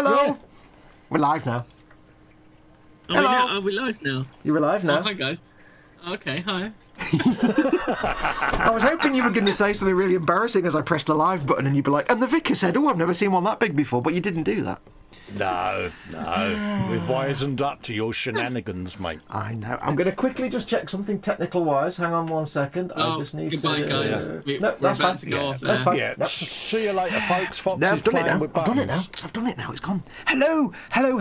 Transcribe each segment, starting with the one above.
Hello. Yeah. We're live now. Hello. Are we live now? You're alive now. Oh, hi, guys. Okay, hi. I was hoping you were going to say something really embarrassing as I pressed the live button and you'd be like, and the vicar said, oh, I've never seen one that big before, but you didn't do that. No. We're wizened up to your shenanigans, mate. I know. I'm going to quickly just check something technical-wise. Hang on 1 second. I just need goodbye, to... guys. No, that's fine. To go off That's fine. Yeah, Nope. see you later, folks. Foxx No, is I've done it playing now. with I've done it now. buttons. I've done it now. It's gone. Hello. Welcome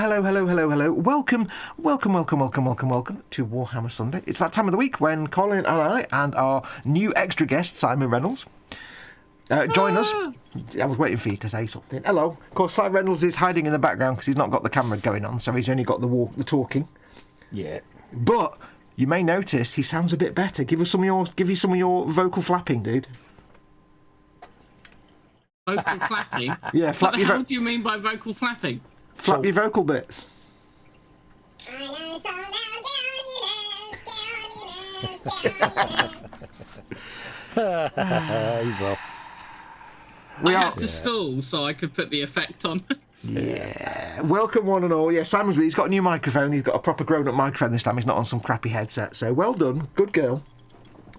to Warhammer Sunday. It's that time of the week when Colin and I and our new extra guest, Simon Reynolds, join us. I was waiting for you to say something. Hello. Of course, Simon Reynolds is hiding in the background because he's not got the camera going on, so he's only got the talking. Yeah. But you may notice he sounds a bit better. Give you some of your vocal flapping, dude. Vocal flapping? Yeah, flap What the your hell do you mean by vocal flapping? flap your vocal bits. He's off. We I are. had to stall so I could put the effect on. Yeah. Welcome one and all. Yeah, he's got a new microphone. He's got a proper grown-up microphone this time. He's not on some crappy headset. So well done. Good girl.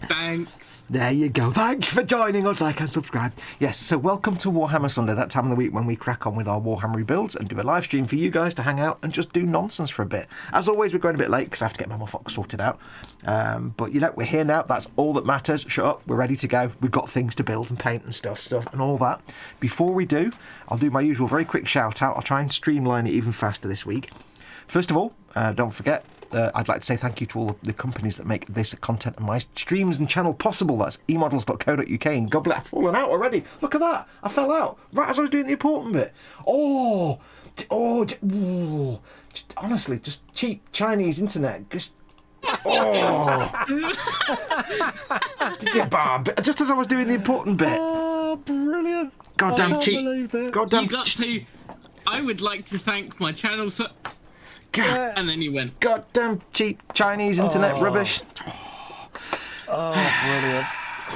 Thanks. There you go. Thanks for joining us. Like and subscribe. Yes, so welcome to Warhammer Sunday, that time of the week when we crack on with our Warhammer builds and do a live stream for you guys to hang out and just do nonsense for a bit. As always, we're going a bit late because I have to get my Foxx sorted out. But, you know, we're here now. That's all that matters. Shut up. We're ready to go. We've got things to build and paint and stuff and all that. Before we do, I'll do my usual very quick shout-out. I'll try and streamline it even faster this week. First of all, don't forget, I'd like to say thank you to all of the companies that make this content and my streams and channel possible. That's emodels.co.uk and Goblet. I've fallen out already. Look at that. I fell out right as I was doing the important bit. Honestly, just cheap Chinese internet. Just just as I was doing the important bit. Oh, brilliant. Goddamn cheap. Goddamn. You got to... I would like to thank my channel... God, and then you went... goddamn cheap Chinese internet rubbish. Oh, brilliant.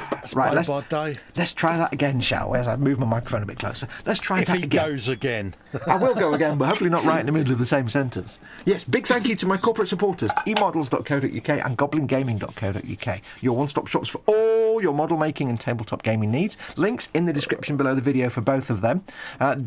That's Right, day. let's try that again, shall we? As I move my microphone a bit closer. Let's try If that he again. goes again. I will go again, but hopefully not right in the middle of the same sentence. Yes, big thank you to my corporate supporters, emodels.co.uk and goblingaming.co.uk. Your one-stop shops for all your model making and tabletop gaming needs. Links in the description below the video for both of them.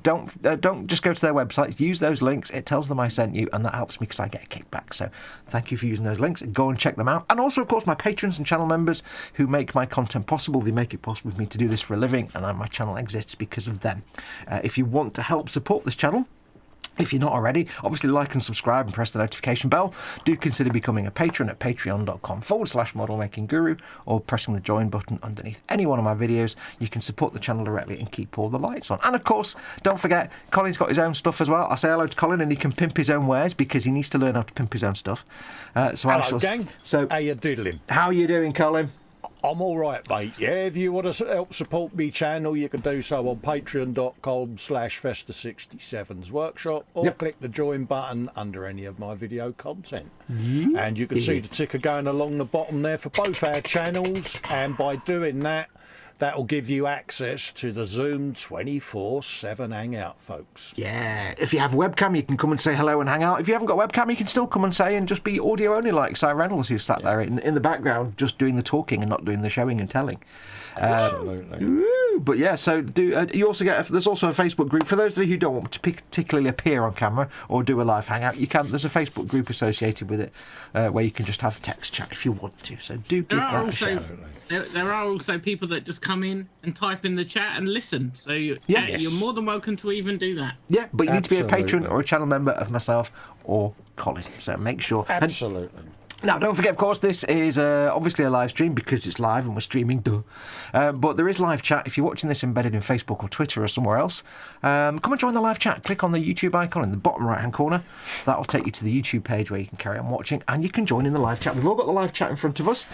Don't just go to their websites. Use those links. It tells them I sent you, and that helps me because I get a kickback. So thank you for using those links. Go and check them out. And also, of course, my patrons and channel members who make my content possible. They make it possible for me to do this for a living, and my channel exists because of them. If you want to help support this channel, if you're not already, obviously like and subscribe and press the notification bell. Do consider becoming a patron at patreon.com/modelmakingguru or pressing the join button underneath any one of my videos. You can support the channel directly and keep all the lights on. And of course, don't forget, Colin's got his own stuff as well. I say hello to Colin and he can pimp his own wares because he needs to learn how to pimp his own stuff. Hello, gang. So, how you doodling? how are you doing, Colin? I'm all right, mate. Yeah, if you want to help support me channel, you can do so on patreon.com/Festa67's workshop or click the join button under any of my video content. And you can see the ticker going along the bottom there for both our channels. And by doing that, that'll give you access to the Zoom 24/7 hangout, folks. Yeah, if you have a webcam, you can come and say hello and hang out. If you haven't got a webcam, you can still come and say and just be audio only, like Si Reynolds, who's sat there in the background just doing the talking and not doing the showing and telling. Absolutely. But yeah, so you also get there's also a Facebook group for those of you who don't want to particularly appear on camera or do a live hangout. You can. There's a Facebook group associated with it where you can just have a text chat if you want to. So do give that a shout. There are also people that just come in and type in the chat and listen. So you're more than welcome to even do that. Yeah, but you need to be a patron or a channel member of myself or Colin. So make sure. Absolutely. Now, don't forget, of course, this is obviously a live stream because it's live and we're streaming, but there is live chat. If you're watching this embedded in Facebook or Twitter or somewhere else, come and join the live chat. Click on the YouTube icon in the bottom right-hand corner. That'll take you to the YouTube page where you can carry on watching, and you can join in the live chat. We've all got the live chat in front of us,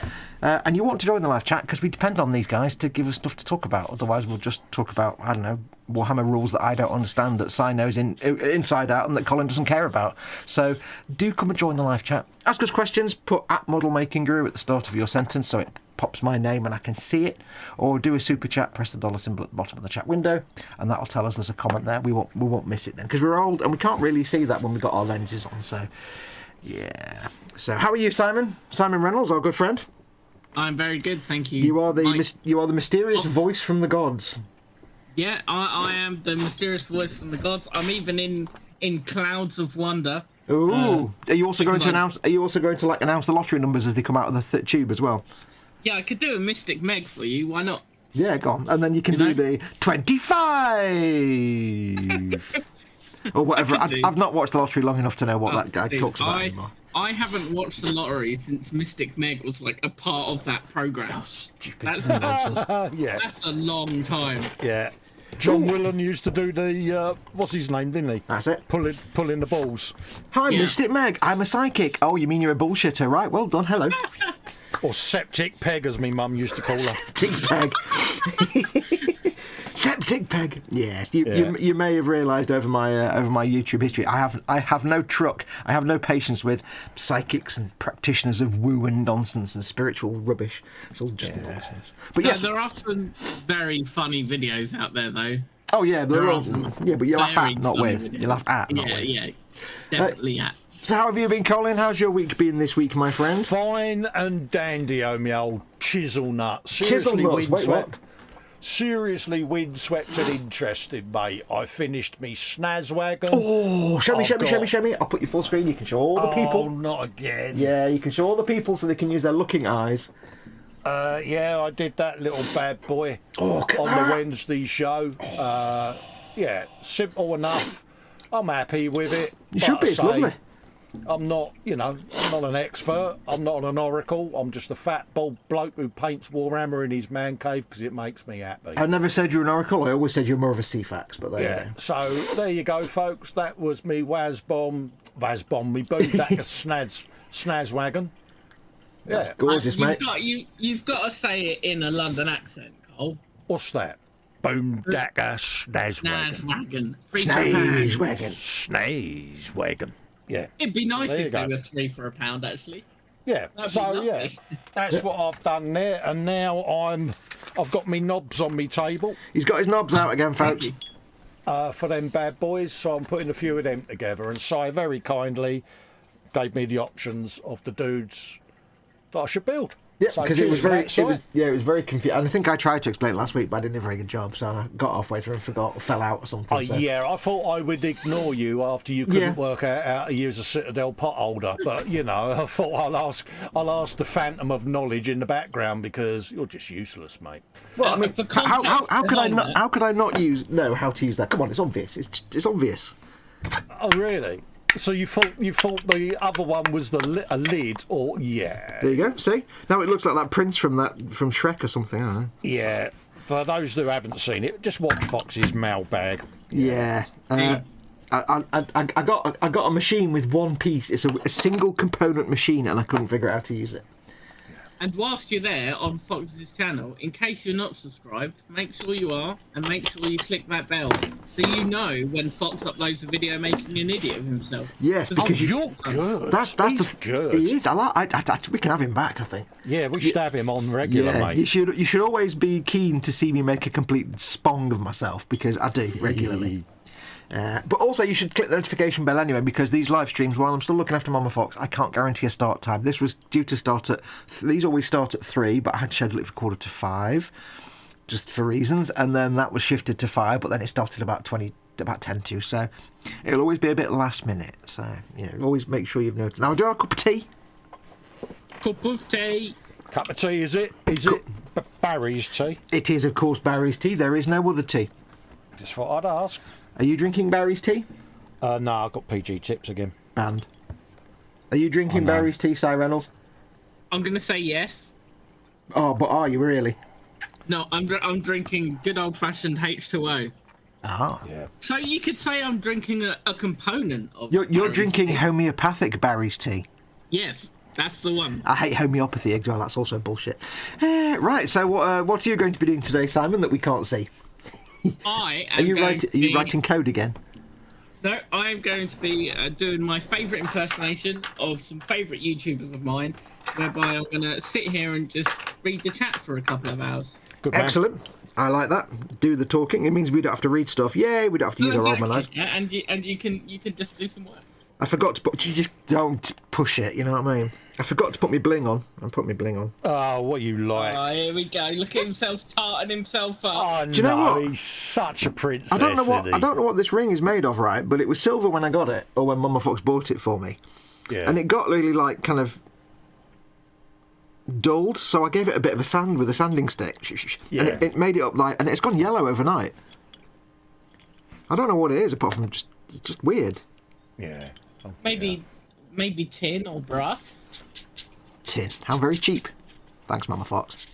and you want to join the live chat because we depend on these guys to give us stuff to talk about. Otherwise, we'll just talk about, I don't know, Warhammer rules that I don't understand, that Si knows inside out, and that Colin doesn't care about. So do come and join the live chat. Ask us questions. Put @ModelMakingGuru at the start of your sentence so it pops my name and I can see it. Or do a super chat, press the dollar symbol at the bottom of the chat window, and that'll tell us there's a comment there. We won't miss it then, because we're old and we can't really see that when we've got our lenses on. So, yeah. So, how are you, Simon? Simon Reynolds, our good friend. I'm very good, thank you. You are the mysterious voice from the gods. Yeah, I am the mysterious voice from the gods. I'm even in clouds of wonder. Ooh! Are you also going to announce? Are you also going to announce the lottery numbers as they come out of the tube as well? Yeah, I could do a Mystic Meg for you. Why not? Yeah, go on, and then you can do the 25 or whatever. I've not watched the lottery long enough to know what that guy talks about anymore. I haven't watched the lottery since Mystic Meg was like a part of that program. Oh, stupid! That's Yeah, that's a long time. yeah. John Willen used to do the what's his name, didn't he? That's it. Pulling the balls. Hi, Mystic Meg. I'm a psychic. Oh, you mean you're a bullshitter, right? Well done. Hello. Or Septic Peg, as me mum used to call her. Septic Peg. Septic Peg. Yes, you may have realised over my YouTube history, I have no truck. I have no patience with psychics and practitioners of woo and nonsense and spiritual rubbish. It's all just nonsense. But yes, there are some very funny videos out there, though. Oh yeah, there are some. Yeah, but you laugh very at, not with. videos. You laugh at, not with. Yeah, definitely at. So how have you been, Colin? How's your week been this week, my friend? Fine and dandy, oh me old chisel nut. Chisel nuts. Wait, what? Seriously windswept and interested, mate. I finished me Snazwagon. Oh, show me. I'll put you full screen. You can show all the people. Oh, not again. Yeah, you can show all the people so they can use their looking eyes. Yeah, I did that little bad boy on the Wednesday show. Yeah, simple enough. I'm happy with it. You should be. It's lovely. I'm not, I'm not an expert. I'm not an oracle. I'm just a fat, bald bloke who paints Warhammer in his man cave because it makes me happy. I never said you're an oracle. I always said you're more of a CFAX, but there you go. So there you go, folks. That was me me Boondaka Snazwagon. Yeah, that's gorgeous, mate. You've got to say it in a London accent, Cole. What's that? Boondaka Snazwagon. Snazwagon. Yeah. It'd be nice if they were £3 for £1, actually. Yeah. That's what I've done there, and now I've got me knobs on me table. He's got his knobs out again, folks. For them bad boys, so I'm putting a few of them together, and Si very kindly gave me the options of the dudes that I should build. Yeah, because it was very confusing. And I think I tried to explain it last week, but I didn't do a very good job. So I got halfway through and forgot, or fell out or something. Yeah, I thought I would ignore you after you couldn't work out how to use a Citadel pot holder. But I thought I'll ask the phantom of knowledge in the background because you're just useless, mate. Well, I mean, how could I not know how to use that? Come on, it's obvious. It's obvious. Oh, really? So you thought the other one was a lid, or There you go. See, now it looks like that prince from Shrek or something. I don't know. Yeah. For those who haven't seen it, just watch Fox's mailbag. Yeah. I got a machine with one piece. It's a single component machine, and I couldn't figure out how to use it. And whilst you're there on Fox's channel, in case you're not subscribed, make sure you are, and make sure you click that bell, so you know when Foxx uploads a video making an idiot of himself. Yes, because you're good. That's good. He is. We can have him back, I think. Yeah, we should have him on regular, mate. You should always be keen to see me make a complete spong of myself, because I do regularly. But also you should click the notification bell anyway, because these live streams, while I'm still looking after Mama Fox, I can't guarantee a start time. This was due to start at... These always start at 3, but I had to schedule it for 4:45, just for reasons, and then that was shifted to 5, but then it started about 10 to, so it'll always be a bit last minute. So, always make sure you've noted. Now, do you have a cup of tea? Cup of tea. Cup of tea, is it? Is it Barry's tea? It is, of course, Barry's tea. There is no other tea. Just thought I'd ask. Are you drinking Barry's tea? No, I've got PG tips again. Banned. Are you drinking Barry's tea, Si Reynolds? I'm going to say yes. Oh, but are you really? No, I'm drinking good old-fashioned H2O. Ah. Yeah. So you could say I'm drinking a component of You're drinking tea. Homeopathic Barry's tea? Yes, that's the one. I hate homeopathy as well. That's also bullshit. Right, so what are you going to be doing today, Simon, that we can't see? Are you writing code again? No, I am going to be doing my favourite impersonation of some favourite YouTubers of mine, whereby I'm going to sit here and just read the chat for a couple of hours. Good man. Excellent. I like that. Do the talking. It means we don't have to read stuff. Yay, we don't have to use our old man eyes. Yeah, and you can just do some work. I forgot to put. You just don't push it. You know what I mean? I forgot to put my bling on. I put my bling on. Oh, what you like? Oh, here we go. Look at himself tarting himself up. Oh, Do you know what? He's such a princess. I don't know what. isn't he? I don't know what this ring is made of, right? But it was silver when I got it, or when Mama Fox bought it for me. Yeah. And it got really like kind of dulled, so I gave it a bit of a sand with a sanding stick. Yeah. And it made it up like, and it's gone yellow overnight. I don't know what it is, apart from it's just weird. Yeah. Oh, Maybe tin or brass. Tin. How very cheap. Thanks, Mama Fox.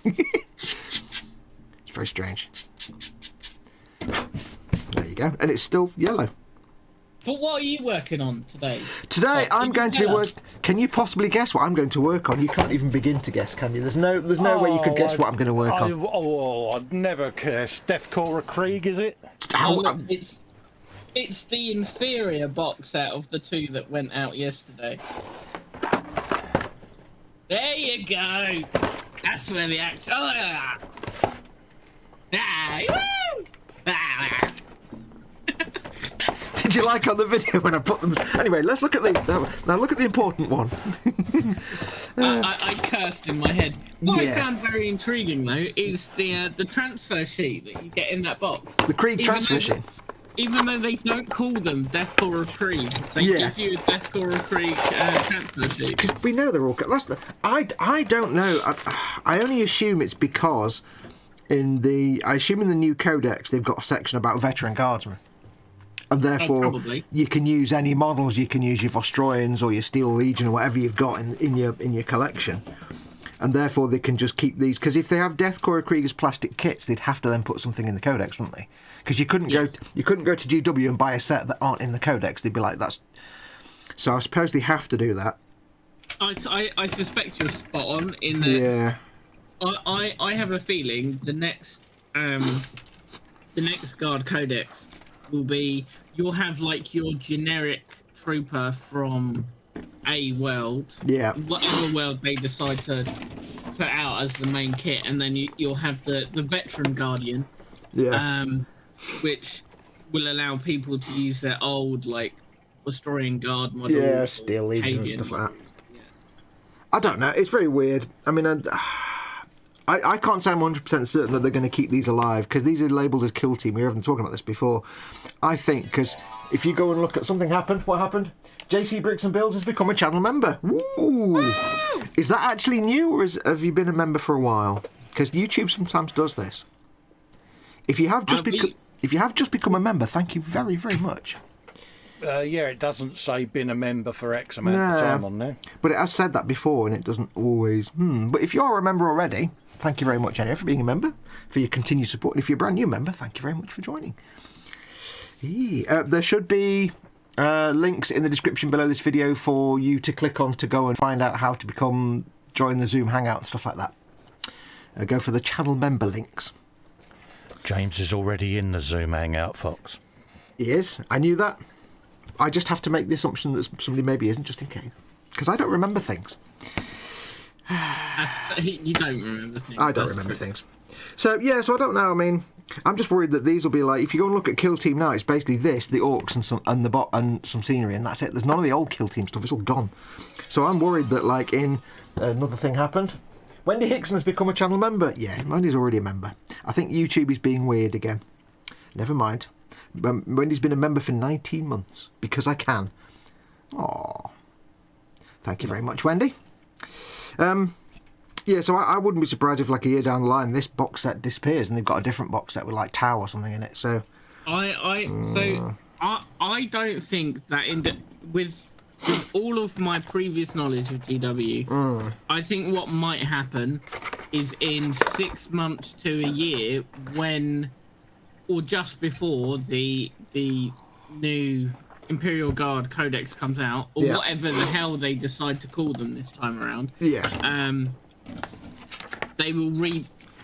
It's very strange. There you go. And it's still yellow. But what are you working on today? Today, What, I'm can going to you be tell working. us? Can you possibly guess what I'm going to work on? You can't even begin to guess, can you? There's no way you could guess what I'm going to work on. I'd never guess. Deathcore Krieg, is it? How- Oh, look, it's the inferior box set of the two that went out yesterday. There you go. That's where the action. Oh, yeah. Ah, woo! Ah, Did you like on the video when I put them? Anyway, let's look at the now. Look at the important one. I cursed in my head. What Yeah. I found very intriguing though is the transfer sheet that you get in that box. The Krieg transfer sheet. Even though they don't call them Deathcore or Krieg, they Yeah. give you a Deathcore or Krieg transfer sheet. Because we know they're all. That's the. I don't know. I only assume it's because I assume in the new codex they've got a section about veteran guardsmen. And therefore, probably. you can use any models. You can use your Vostroyans or your Steel Legion or whatever you've got in your collection. And therefore, they can just keep these. Because if they have Deathcore or Kriegers plastic kits, they'd have to then put something in the codex, wouldn't they? Because you couldn't go to GW and buy a set that aren't in the codex. They'd be like, that's. So I suppose they have to do that. I suspect you're spot on in that. Yeah. I have a feeling the next guard codex will be you'll have like your generic trooper from a world, Yeah. whatever world they decide to put out as the main kit, and then you'll have the veteran guardian, Yeah. which will allow people to use their old like Australian guard models. Yeah, or Steel Legion and Canadian stuff like that. models. Yeah. I don't know. It's very weird. I mean, I can't say I'm 100% certain that they're going to keep these alive because these are labelled as kill team. We haven't talked about this before. I think because if you go and look at something happened, what happened? JC Bricks and Builds has become a channel member. Woo! Woo! Is that actually new, or have you been a member for a while? Because YouTube sometimes does this. If you have just become a member, thank you very, very much. Yeah, it doesn't say been a member for X amount of time on there. But it has said that before, and it doesn't always. But if you're a member already, thank you very much, anyway, for being a member, for your continued support. And if you're a brand new member, thank you very much for joining. There should be links in the description below this video for you to click on to go and find out how to join the Zoom Hangout and stuff like that. Go for the channel member links. James is already in the Zoom Hangout, Fox. He is. I knew that. I just have to make the assumption that somebody maybe isn't, just in case. Because I don't remember things. You don't remember things. I don't remember things. So, yeah, so I don't know. I mean, I'm just worried that these will be like, if you go and look at Kill Team now, it's basically this, the Orks and the bot and some scenery, and that's it. There's none of the old Kill Team stuff. It's all gone. So I'm worried that, like, another thing happened. Wendy Hickson has become a channel member. Yeah, Wendy's already a member. I think YouTube is being weird again. Never mind. Wendy's been a member for 19 months because I can. Aww. Thank you very much, Wendy. Yeah, so I wouldn't be surprised if, like, a year down the line, this box set disappears and they've got a different box set with, like, Tau or something in it. So I don't think that with all of my previous knowledge of GW, I think what might happen is in 6 months to a year, when or just before the new Imperial Guard Codex comes out, or whatever the hell they decide to call them this time around. yeah, They will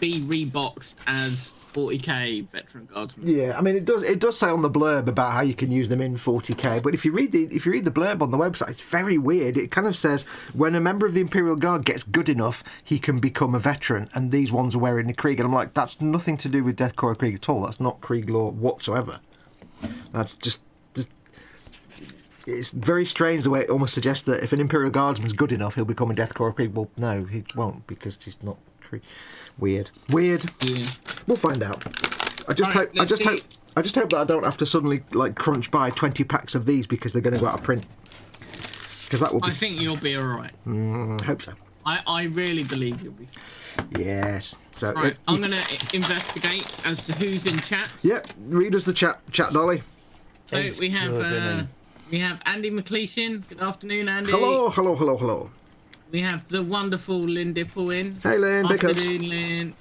be reboxed as 40k veteran guardsmen. Yeah, I mean it does say on the blurb about how you can use them in 40k, but if you read the blurb on the website, it's very weird. It kind of says when a member of the Imperial Guard gets good enough, he can become a veteran, and these ones are wearing the Krieg, and I'm like, that's nothing to do with Death Korps Krieg at all. That's not Krieg law whatsoever. That's just it's very strange the way it almost suggests that if an Imperial Guardsman's good enough, he'll become a Death Korps Krieg. Well, no, he won't, because he's not Krieg. Weird. Yeah. We'll find out. I just hope that I don't have to suddenly like crunch buy 20 packs of these because they're going to go out of print. Because that will be. I think you'll be all right. Hope so. I really believe you'll be fine. Yes. So right, I'm going to investigate as to who's in chat. Yep. Read us the chat, Dolly. So we have Andy McLeishan. Good afternoon, Andy. Hello. We have the wonderful Lynn Dipple in. Hey, Lynn. Big hugs. Afternoon, Lynn.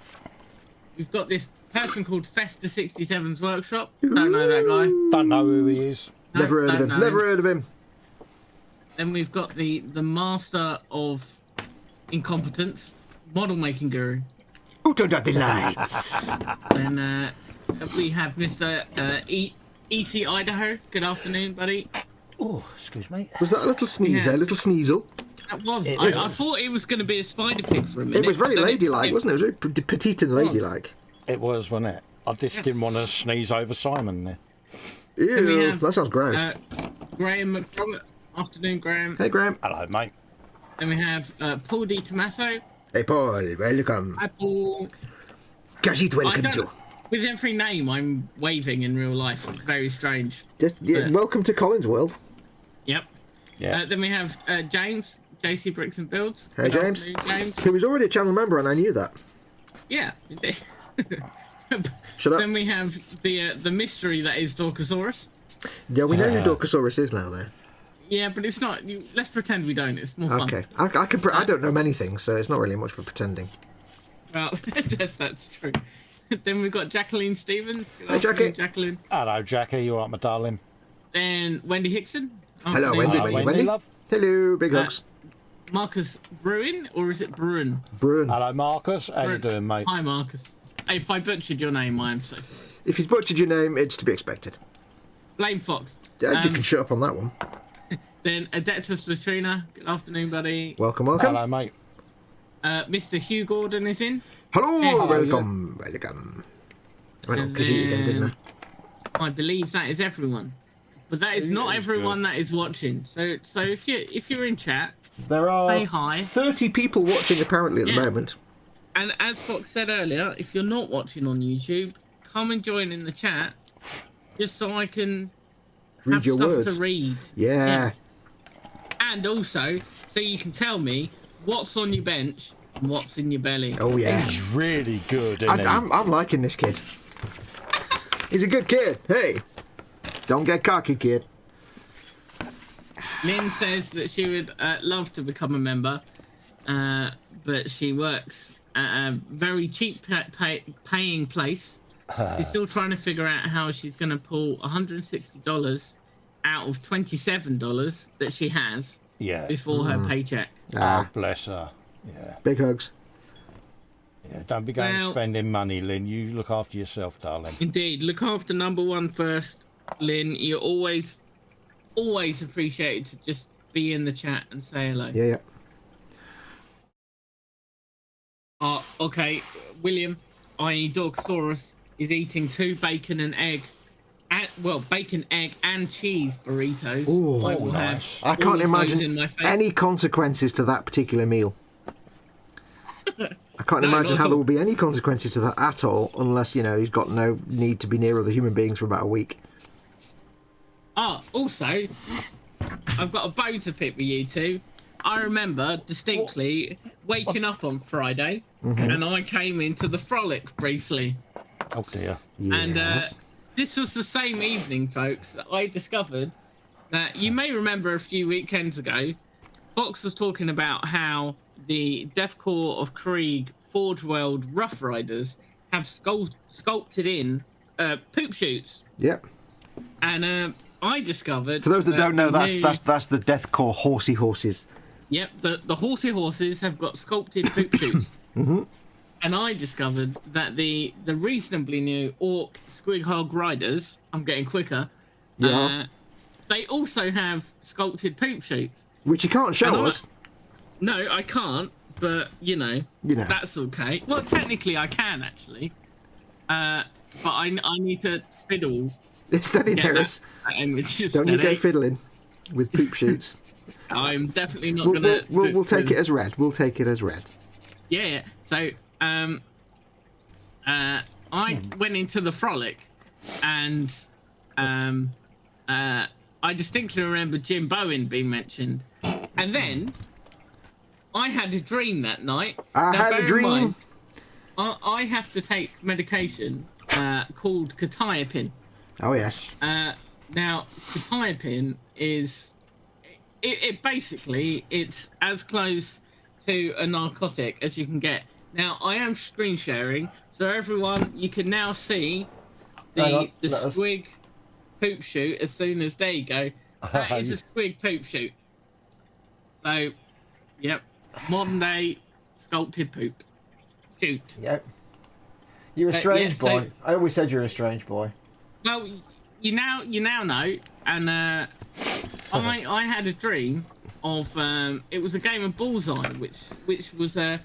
We've got this person called Festa 67's Workshop. Don't know that guy. Don't know who he is. No, Never heard of him. Then we've got the master of incompetence, model making guru. Who turned out the lights? Then we have Mr. EC Idaho. Good afternoon, buddy. Oh, excuse me. Was that a little sneeze there? A little sneasel? That was. I thought it was going to be a spider pig for a minute. It was very ladylike, wasn't it? It was very petite and ladylike. It was, wasn't it? I just didn't want to sneeze over Simon there. Ew, that sounds gross. Graham McDonald. Afternoon, Graham. Hey, Graham. Hello, mate. Then we have Paul Di Tommaso. Hey, Paul. Welcome. Hi, Paul. Kajit welcomes you. With every name, I'm waving in real life. It's very strange. Welcome to Colin's world. Yep. Yeah. Then we have James, JC Bricks and Builds. Hey, Good James. afternoon, James. He was already a channel member, and I knew that. Yeah, indeed. Shut up. Then we have the mystery that is Dorkosaurus. Yeah, we know who Dorkosaurus is now, though. Yeah, but it's not. Let's pretend we don't. It's more fun. Okay. I don't know many things, so it's not really much for pretending. Well, that's true. Then we've got Jacqueline Stevens. Good Hey, afternoon, Jackie. Jacqueline. Hello, Jackie. You all right, my darling? Then Wendy Hickson. Hello, Afternoon. Wendy. love. Hello, big hugs. Marcus Bruin, or is it Bruin? Bruin. Hello, Marcus. How you doing, mate? Hi, Marcus. Hey, if I butchered your name, I am so sorry. If he's butchered your name, it's to be expected. Blame Foxx. Yeah, you can shut up on that one. Then Adeptus Latrina. Good afternoon, buddy. Welcome. Hello, mate. Mr. Hugh Gordon is in. Hello, Hey. welcome. I know, And because you again, didn't I? I believe that is everyone, but that is not everyone that is watching. So if you're in chat, There are say hi. 30 people watching apparently at the moment. And as Fox said earlier, if you're not watching on YouTube, come and join in the chat, just so I can Read have your stuff words. to read. Yeah. And also, so you can tell me what's on your bench and what's in your belly. Oh yeah. He's really good, isn't he? I'm liking this kid. He's a good kid. Hey, don't get cocky, kid. Lynn says that she would love to become a member, but she works at a very cheap paying place. She's still trying to figure out how she's going to pull $160 out of $27 that she has before her paycheck. Oh, bless her. Yeah. Big hugs. Yeah. Don't be going spending money, Lynn. You look after yourself, darling. Indeed. Look after number one first, Lynn. You're always appreciated to just be in the chat and say hello. Yeah. Okay. William, i.e. Dorkosaurus, is eating 2 bacon and egg. Bacon, egg, and cheese burritos. Ooh, I will have I can't all of those in imagine my face. any consequences to that particular meal. I can't No, imagine not how at there all. will be any consequences to that at all, unless, he's got no need to be near other human beings for about a week. Also, I've got a bone to pick with you two. I remember distinctly waking up on Friday, and I came into the frolic briefly. Oh, dear. And Yes. this was the same evening, folks, that I discovered that you may remember a few weekends ago, Fox was talking about how the Death Korps of Krieg Forge World Rough Riders have sculpted in poop chutes. Yep. And I discovered... For those that don't know, the new- that's the Death Korps horsey horses. Yep, the horsey horses have got sculpted poop chutes. and I discovered that the reasonably new Ork Squig Hog Riders, I'm getting quicker, they also have sculpted poop chutes. Which you can't show us. No, I can't, but, you know, that's okay. Well, technically I can, actually. But I need to fiddle. Steady there is. Don't you go fiddling with poop chutes. I'm definitely not going to... We'll take it as read. We'll take it as read. Yeah. So, I went into the frolic, and I distinctly remember Jim Bowen being mentioned. And then I had a dream that night. I had a dream. I have to take medication called quetiapine. Oh, yes. Now, quetiapine is... It basically, it's as close to a narcotic as you can get. Now, I am screen sharing, so everyone, you can now see the squig poop chute as soon as, there you go. That is a squig poop chute. So, yep, modern day sculpted poop chute. Yep. You're a strange boy. I always said you're a strange boy. Well, you now know, and I had a dream of it was a game of Bullseye, which was a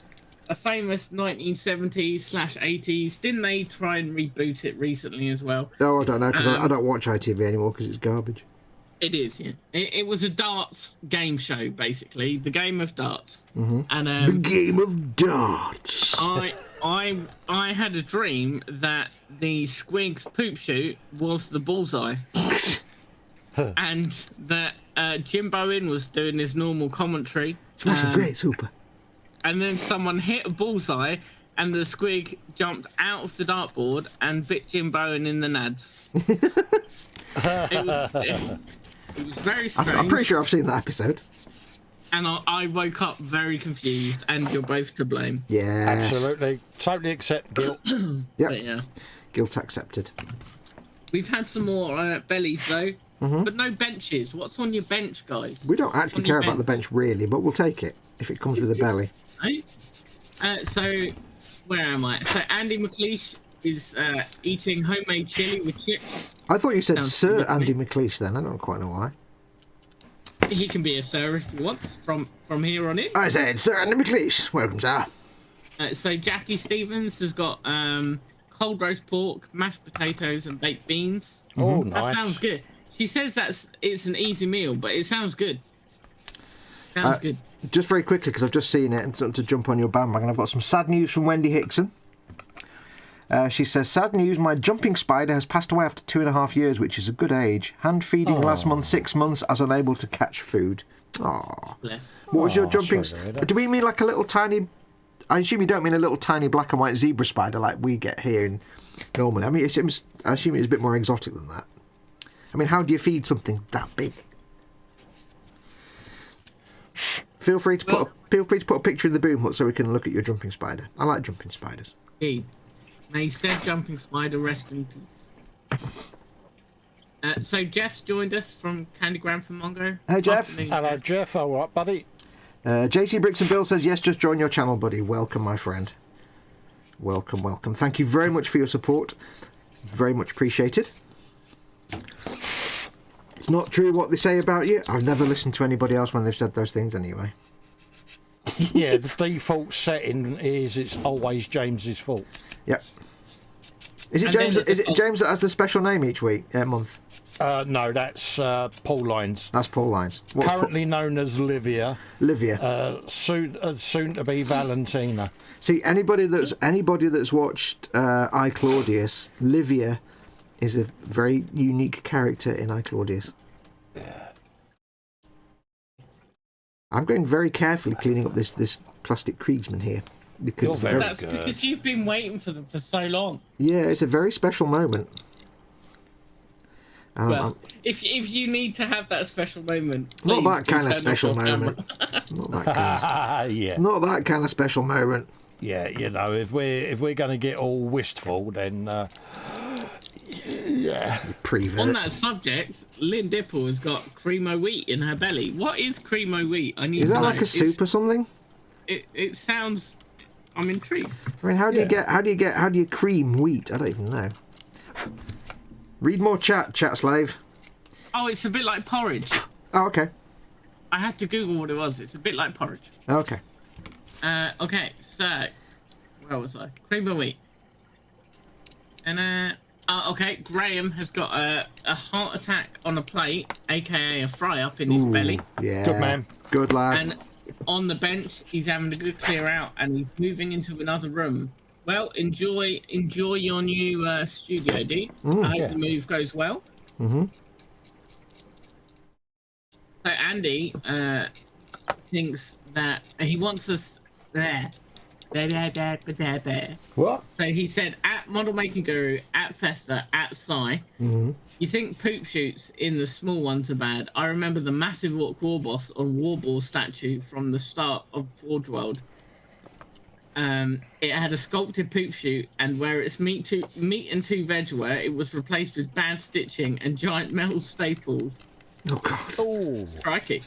famous 1970s/80s. Didn't they try and reboot it recently as well? Oh, I don't know, because I don't watch ITV anymore because it's garbage. It is, yeah. It was a darts game show, basically, the game of darts. Mm-hmm. And the game of darts. I had a dream that the Squig's poop chute was the Bullseye. And that Jim Bowen was doing his normal commentary. Smashing great, super. And then someone hit a bullseye, and the squig jumped out of the dartboard and bit Jim Bowen in the nads. It was very strange. I'm pretty sure I've seen that episode. And I woke up very confused, and you're both to blame. Yeah. Absolutely. Totally accept guilt. Yep. Yeah. Guilt accepted. We've had some more bellies, though. Mm-hmm. But no benches. What's on your bench, guys? We don't actually care about the bench, really, but we'll take it if it comes with a belly. Right? So, where am I? So, Andy McLeish is eating homemade chili with chips. I thought you said Sir Andy McLeish then. I don't quite know why. He can be a sir if he wants, from here on in. I said Sir Andy McLeish. Welcome, sir. So, Jackie Stevens has got cold roast pork, mashed potatoes, and baked beans. Oh, nice. That sounds good. She says it's an easy meal, but it sounds good. Sounds good. Just very quickly, because I've just seen it, and to jump on your bandwagon, I've got some sad news from Wendy Hickson. She says, sad news, my jumping spider has passed away after 2.5 years, which is a good age. Hand feeding last month, 6 months, as unable to catch food. Aww. Bless. What was your jumping... Do we mean like a little tiny... I assume you don't mean a little tiny black and white zebra spider like we get here normally. I mean, I assume it's a bit more exotic than that. I mean, how do you feed something that big? Feel free to put a picture in the boom hut so we can look at your jumping spider. I like jumping spiders. Indeed. May said jumping spider rest in peace. So Jeff's joined us from Candygram for Mongo. Hey Jeff. Hello Jeff. All right, buddy. JC Bricks and Bill says yes. Just join your channel, buddy. Welcome, my friend. Welcome, welcome. Thank you very much for your support. Very much appreciated. It's not true what they say about you. I've never listened to anybody else when they've said those things anyway. Yeah, the default setting is it's always James's fault. Yep. Is it James? Is it James that has the special name each month? No, that's Paul Lines. That's Paul Lines. Currently known as Livia. Livia. Soon to be Valentina. See, anybody that's watched I, Claudius, Livia is a very unique character in I, Claudius. I'm going very carefully cleaning up this plastic Kriegsman here. Because that's because you've been waiting for them for so long. Yeah, it's a very special moment. Well, if you need to have that special moment, not that kind of special moment. Not that kind of, yeah. Not that kind of special moment. Yeah, you know, if we're going to get all wistful, then yeah. On that subject, Lynn Dipple has got creamo wheat in her belly. What is creamo wheat? I need to know. Is that like a soup or something? It sounds. I'm intrigued. I mean, how do you cream wheat? I don't even know. Read more chat slave. Oh, it's a bit like porridge. Oh, okay. I had to Google what it was. It's a bit like porridge. Okay. Okay, so where was I? Cream of wheat. And okay, Graham has got a heart attack on a plate, aka a fry up in his belly. Yeah. Good man. Good lad. And on the bench, he's having a good clear out, and he's moving into another room. Well, enjoy your new studio, D. I hope the move goes well. Mm-hmm. So Andy thinks that he wants us there. What? So he said at Model Making Guru, at Festa, at Psy. Mm-hmm. You think poop shoots in the small ones are bad? I remember the massive Ork war boss on Warball statue from the start of Forge World. It had a sculpted poop shoot, and where it's meat and two veg were, it was replaced with bad stitching and giant metal staples. Oh God. Oh, Crikey.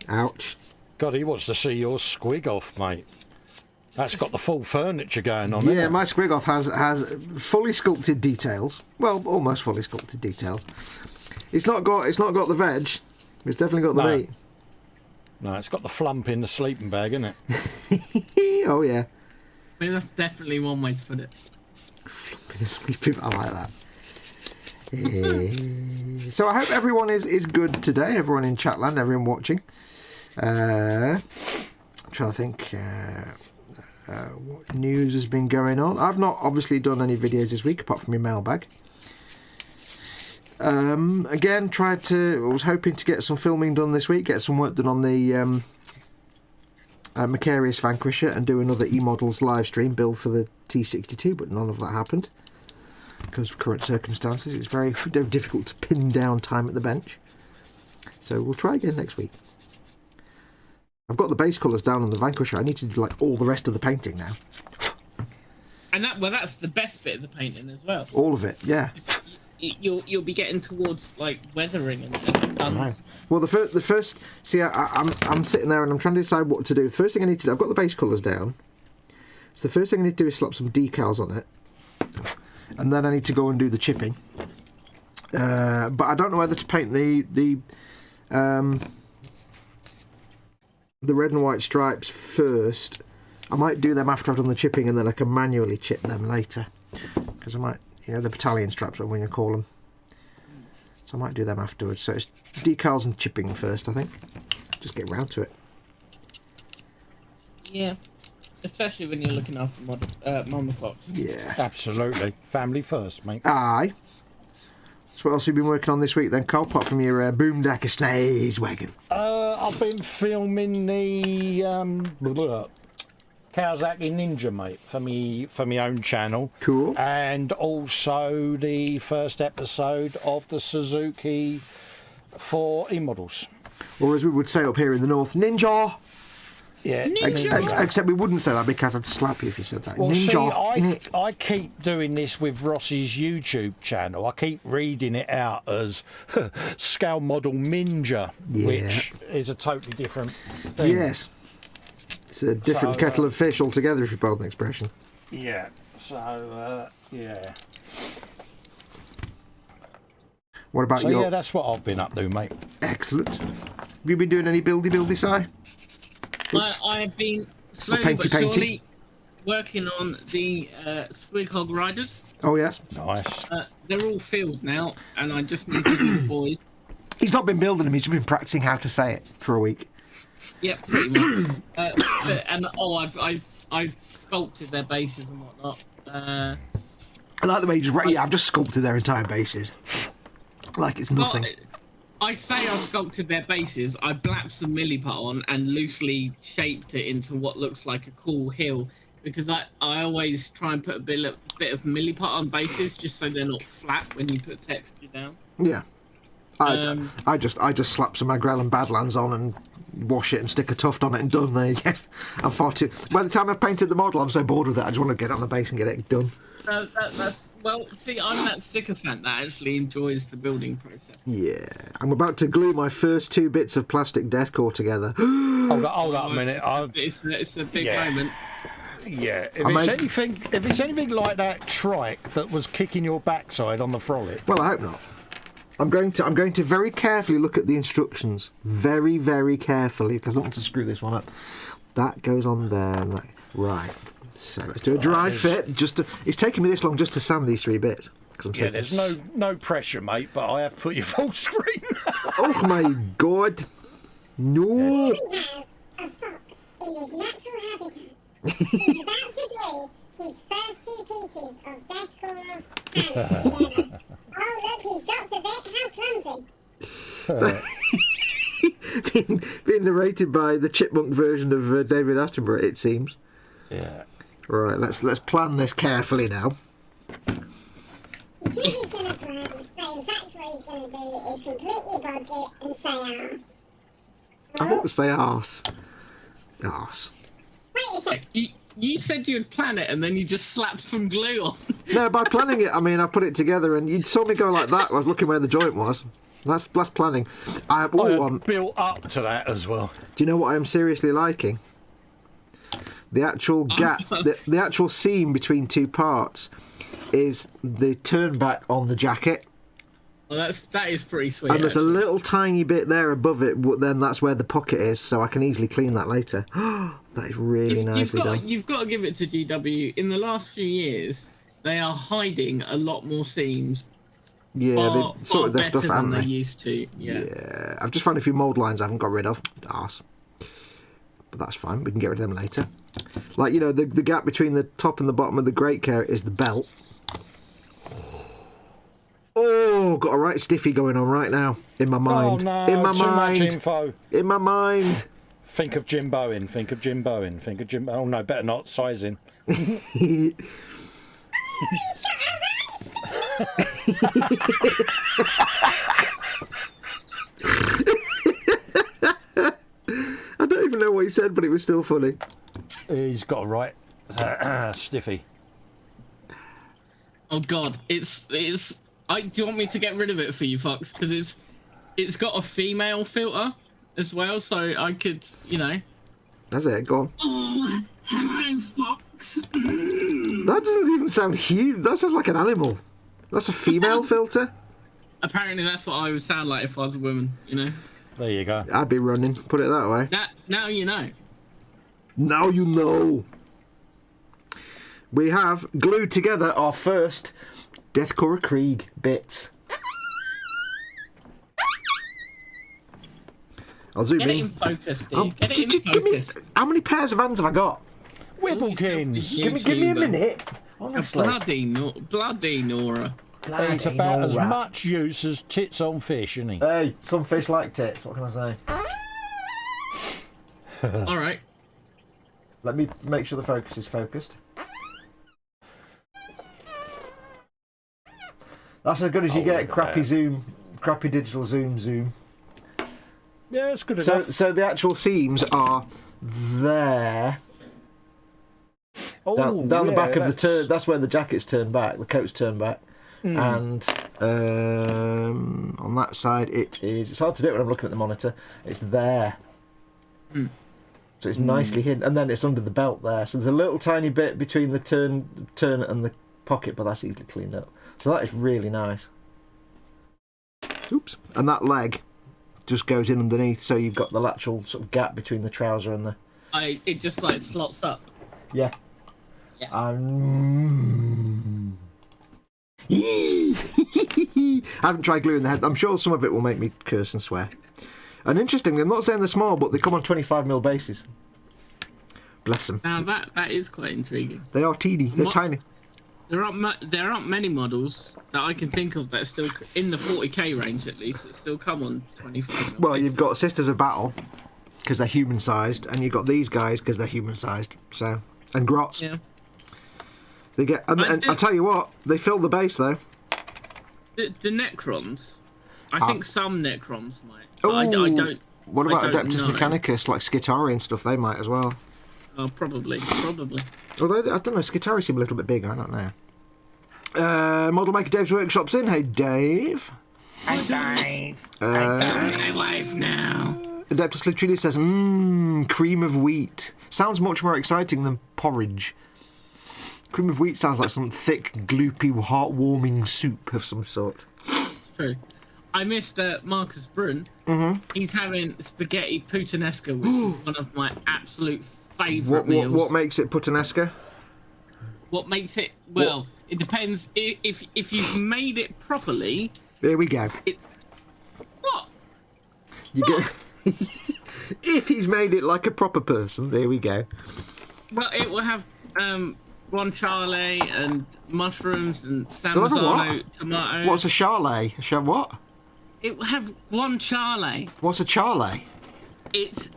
Ouch. God, he wants to see your squig off, mate. That's got the full furniture going on. Yeah, my squig-off has fully sculpted details. Well, almost fully sculpted details. It's not got the veg. It's definitely got the meat. No, it's got the flump in the sleeping bag, isn't it? Oh yeah. I mean, that's definitely one way to put it. I like that. So I hope everyone is good today. Everyone in Chatland, everyone watching. I'm trying to think what news has been going on. I've not obviously done any videos this week apart from your mailbag. Again, I was hoping to get some filming done this week, get some work done on the Macarius Vanquisher and do another E-Models live stream build for the T62, but none of that happened because of current circumstances. It's very difficult to pin down time at the bench, so we'll try again next week. I've got the base colours down on the Vanquisher. I need to do like all the rest of the painting now. And that's the best bit of the painting as well. All of it, yeah. You'll be getting towards like weathering and guns. Well, the first see, I'm sitting there and I'm trying to decide what to do. The first thing I need to do, I've got the base colours down. So the first thing I need to do is slap some decals on it, and then I need to go and do the chipping. But I don't know whether to paint the red and white stripes first. I might do them after I've done the chipping, and then I can manually chip them later. Because I might, the battalion stripes, whatever you call them. So I might do them afterwards. So it's decals and chipping first, I think. Just get round to it. Yeah, especially when you're looking after Mama Fox. Yeah. Absolutely. Family first, mate. Aye. So what else have you been working on this week then, Carl, apart from your Boomdacker Snays wagon? I've been filming the Kawasaki Ninja, mate, for me own channel. Cool. And also the first episode of the Suzuki for E-Models. Or as we would say up here in the north, Ninja! Yeah, Except we wouldn't say that because I'd slap you if you said that. well, Ninja. see, I keep doing this with Ross's YouTube channel. I keep reading it out as Scale Model Ninja, which is a totally different thing. Yes. It's a different kettle of fish altogether, if you pardon the expression. Yeah, so, yeah. What about your... yeah, that's what I've been up to, mate. Excellent. Have you been doing any buildy, Si? I've been slowly but surely working on the Squig Hog Riders. Oh, yes. Nice. They're all filled now, and I just need to do the boys. He's not been building them, he's just been practicing how to say it for a week. Yeah, pretty much. I've sculpted their bases and whatnot. I like the way you just... I've just sculpted their entire bases. Like it's nothing. Well, I say I've sculpted their bases. I blapped some milliput on and loosely shaped it into what looks like a cool hill, because I always try and put a bit of milliput on bases just so they're not flat when you put texture down. Yeah. I just slap some Agrellan Badlands on and wash it and stick a tuft on it and done. There you go. I'm far too... By the time I've painted the model, I'm so bored with it, I just want to get on the base and get it done. Well, see, I'm that sycophant that actually enjoys the building process. Yeah. I'm about to glue my first 2 bits of plastic deathcore together. Hold up a minute. It's a big moment. Yeah, if it's anything like that trike that was kicking your backside on the frolic. Well, I hope not. I'm going to very carefully look at the instructions. Very, very carefully, because I don't want to screw this one up. That goes on there. And that, right. So let's do a dry fit. It's taken me this long just to sand these 3 bits. Yeah, there's no pressure, mate, but I have put you full screen. Oh my god. No. Yes. We have a fox in his natural habitat. He's about to do his first 2 pieces of death chorus hands together. Oh, look, he's dropped a bit. How clumsy. being narrated by the chipmunk version of David Attenborough, it seems. Yeah. Right, let's plan this carefully now. He says he's going to plan, but in fact what he's going to do is completely bodge it and say arse. I want to say arse. Arse. Wait a sec. You said you'd plan it and then you just slapped some glue on. No, by planning it, I mean I put it together and you saw me go like that. I was looking where the joint was. That's planning. I built up to that as well. Do you know what I am seriously liking? The actual gap, the actual seam between 2 parts is the turn back on the jacket. Well, that is pretty sweet. And there's a little tiny bit there above it, then that's where the pocket is, so I can easily clean that later. That is really nicely done. You've got to give it to GW. In the last few years, they are hiding a lot more seams. Yeah, they sorted their stuff out, than they used to. Yeah, I've just found a few mould lines I haven't got rid of. Arse. But that's fine, we can get rid of them later. Like, you know, the gap between the top and the bottom of the great carrot is the belt. Oh, got a right stiffy going on right now in my mind. Oh no, in my too mind. much info. In my mind. Think of Jim Bowen. Think of Jim Bowen. Think of Jim. Oh no, better not. Sizing. I don't even know what he said, but it was still funny. He's got a right stiffy. Oh God, it's. Do you want me to get rid of it for you, Foxx? Because it's got a female filter as well, so I could, you know. That's it. Go on. Oh, hello, Foxx. That doesn't even sound huge. That sounds like an animal. That's a female filter. Apparently, that's what I would sound like if I was a woman. You know. There you go. I'd be running. Put it that way. Now you know. Now you know. We have glued together our first Deathcore Krieg bits. I'll zoom Get in. it in focus, Steve. Oh, Get it in give me, focus. how many pairs of hands have I got? Whippлекins. Give me a minute. Honestly. Bloody Nora. He's about as much use as tits on fish, isn't he? Hey, some fish like tits. What can I say? All right. Let me make sure the focus is focused. That's as good as you get. Crappy zoom, crappy digital zoom. Yeah, it's good enough. So the actual seams are there. Oh, down the back of the turn. That's where the jacket's turned back. The coat's turned back. And on that side it is. It's hard to do it when I'm looking at the monitor. It's there. So it's nicely hidden, and then it's under the belt there. So there's a little tiny bit between the turn and the pocket, but that's easily cleaned up. So that is really nice. Oops. And that leg just goes in underneath, so you've got the lateral sort of gap between the trouser and the. It just like slots up. Yeah. Yeah. I haven't tried gluing the head. I'm sure some of it will make me curse and swear. And interestingly, I'm not saying they're small, but they come on 25mm bases. Bless them. Now that is quite intriguing. They are teeny. They're tiny. There aren't many models that I can think of that still in the 40k range at least that still come on 25mm. Well, you've got Sisters of Battle because they're human-sized, and you've got these guys because they're human-sized. So, and Grots. Yeah. They get. And I tell you what, they fill the base though. The Necrons. I think some Necrons might. But Oh, I don't. What about I don't Adeptus know. Mechanicus, like Skitarii and stuff? They might as well. Oh, probably. Although, I don't know, Skitarii seem a little bit bigger, I don't know. Model Maker Dave's Workshop's in. Hey, Dave. Hey, Dave. My wife now. Adeptus Latrina says, cream of wheat. Sounds much more exciting than porridge. Cream of wheat sounds like some thick, gloopy, heartwarming soup of some sort. It's true. I missed Marcus Brun. He's having spaghetti puttanesca, which is one of my absolute favourite meals. What makes it puttanesca? What makes it? Well, it depends. If you've made it properly. There we go. It's what? You get. If he's made it like a proper person, there we go. Well, it will have guanciale and mushrooms and Salmazzano tomato. What's a charlet? What? It will have guanciale. What's a charlet? It's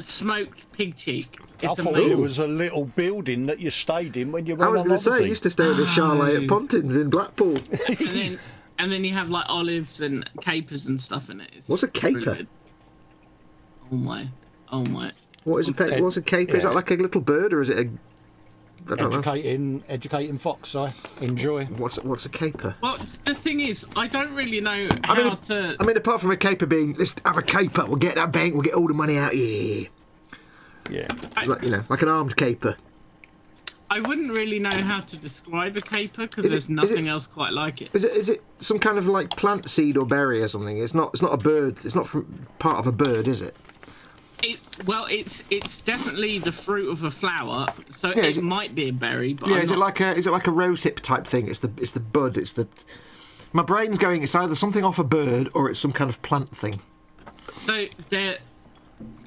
smoked pig cheek. I thought it was a little building that you stayed in when you went on holiday. I was going to say, I used to stay at a chalet at Pontins in Blackpool. and then you have like olives and capers and stuff in it. What's a caper? Oh my. What is what's a caper? Yeah. Is that like a little bird or is it a... I don't know. Educating Foxx, I enjoy. What's a caper? Well, the thing is, I don't really know how to... I mean, apart from a caper being, let's have a caper, we'll get that bank, we'll get all the money out here. Yeah. Like an armed caper. I wouldn't really know how to describe a caper because there's nothing else quite like it. Is it some kind of like plant seed or berry or something? It's not a bird. It's not from part of a bird, is it? It's definitely the fruit of a flower, so it might be a berry. But is it like a rosehip type thing? It's the bud. My brain's going. It's either something off a bird or it's some kind of plant thing. So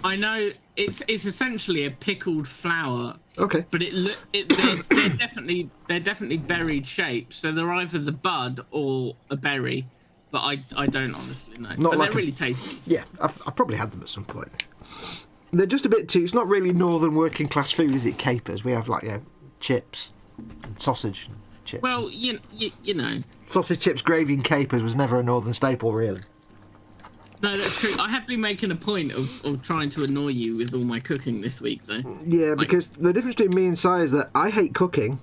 I know it's essentially a pickled flower. Okay. But they're definitely berried shapes. So they're either the bud or a berry, but I don't honestly know. But they're really tasty. Yeah, I've probably had them at some point. They're just a bit too... It's not really northern working class food, is it, capers? We have, chips and sausage and chips. Well, you know. Sausage, chips, gravy and capers was never a northern staple, really. No, that's true. I have been making a point of trying to annoy you with all my cooking this week, though. Yeah, because the difference between me and Si is that I hate cooking.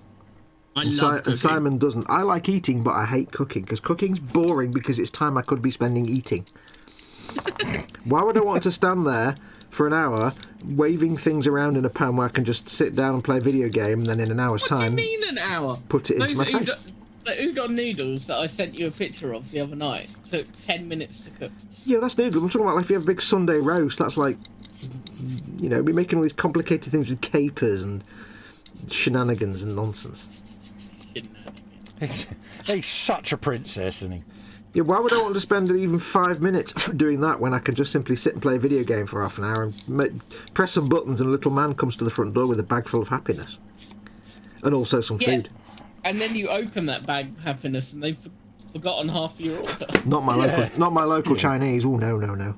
I love cooking. And Simon doesn't. I like eating, but I hate cooking, because cooking's boring because it's time I could be spending eating. Why would I want to stand there for an hour waving things around in a pan where I can just sit down and play a video game and then in an hour's time... What do you mean an hour? Put it into my face. The udon noodles that I sent you a picture of the other night took 10 minutes to cook. Yeah, that's noodles. I'm talking about if you have a big Sunday roast, that's like... we're making all these complicated things with capers and shenanigans and nonsense. He's such a princess, isn't he? Yeah, why would I want to spend even 5 minutes doing that when I can just simply sit and play a video game for half an hour and press some buttons and a little man comes to the front door with a bag full of happiness? And also some food. And then you open that bag of happiness and they've forgotten half of your order. Not my local Chinese. Oh, no.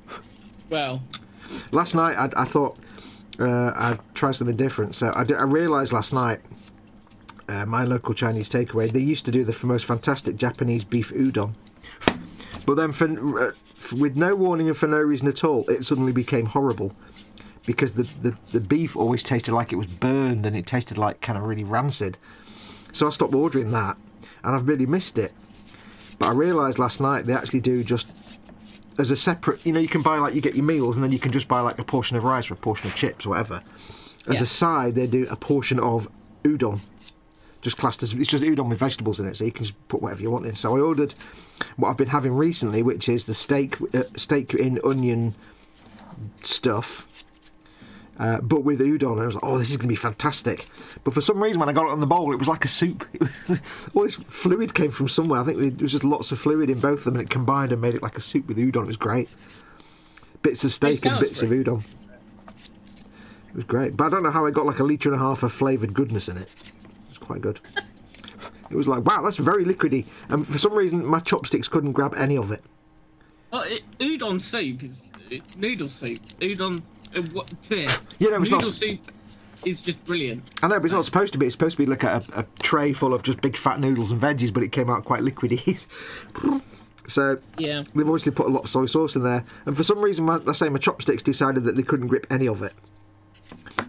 Well. Last night I thought I'd try something different. So I realised last night my local Chinese takeaway, they used to do the most fantastic Japanese beef udon. But then, with no warning and for no reason at all, it suddenly became horrible. Because the beef always tasted like it was burned and it tasted like kind of really rancid. So I stopped ordering that, and I've really missed it. But I realised last night they actually do just as a separate... You can buy, you get your meals, and then you can just buy, a portion of rice or a portion of chips or whatever. As a side, they do a portion of udon. Just classed as... It's just udon with vegetables in it, so you can just put whatever you want in. So I ordered what I've been having recently, which is the steak in onion stuff, but with udon. I was like, oh, this is going to be fantastic. But for some reason, when I got it on the bowl, it was like a soup. All this fluid came from somewhere. I think there was just lots of fluid in both of them, and it combined and made it like a soup with udon. It was great. Bits of steak and bits of udon. It was great. But I don't know how I got 1.5 litre of flavoured goodness in it. Quite good. It was like, wow, that's very liquidy, and for some reason my chopsticks couldn't grab any of it. Udon soup is noodle soup. Udon, noodle soup is just brilliant. I know, but it's not supposed to be. It's supposed to be like a tray full of just big fat noodles and veggies, but it came out quite liquidy. So they've obviously put a lot of soy sauce in there, and for some reason, my chopsticks decided that they couldn't grip any of it.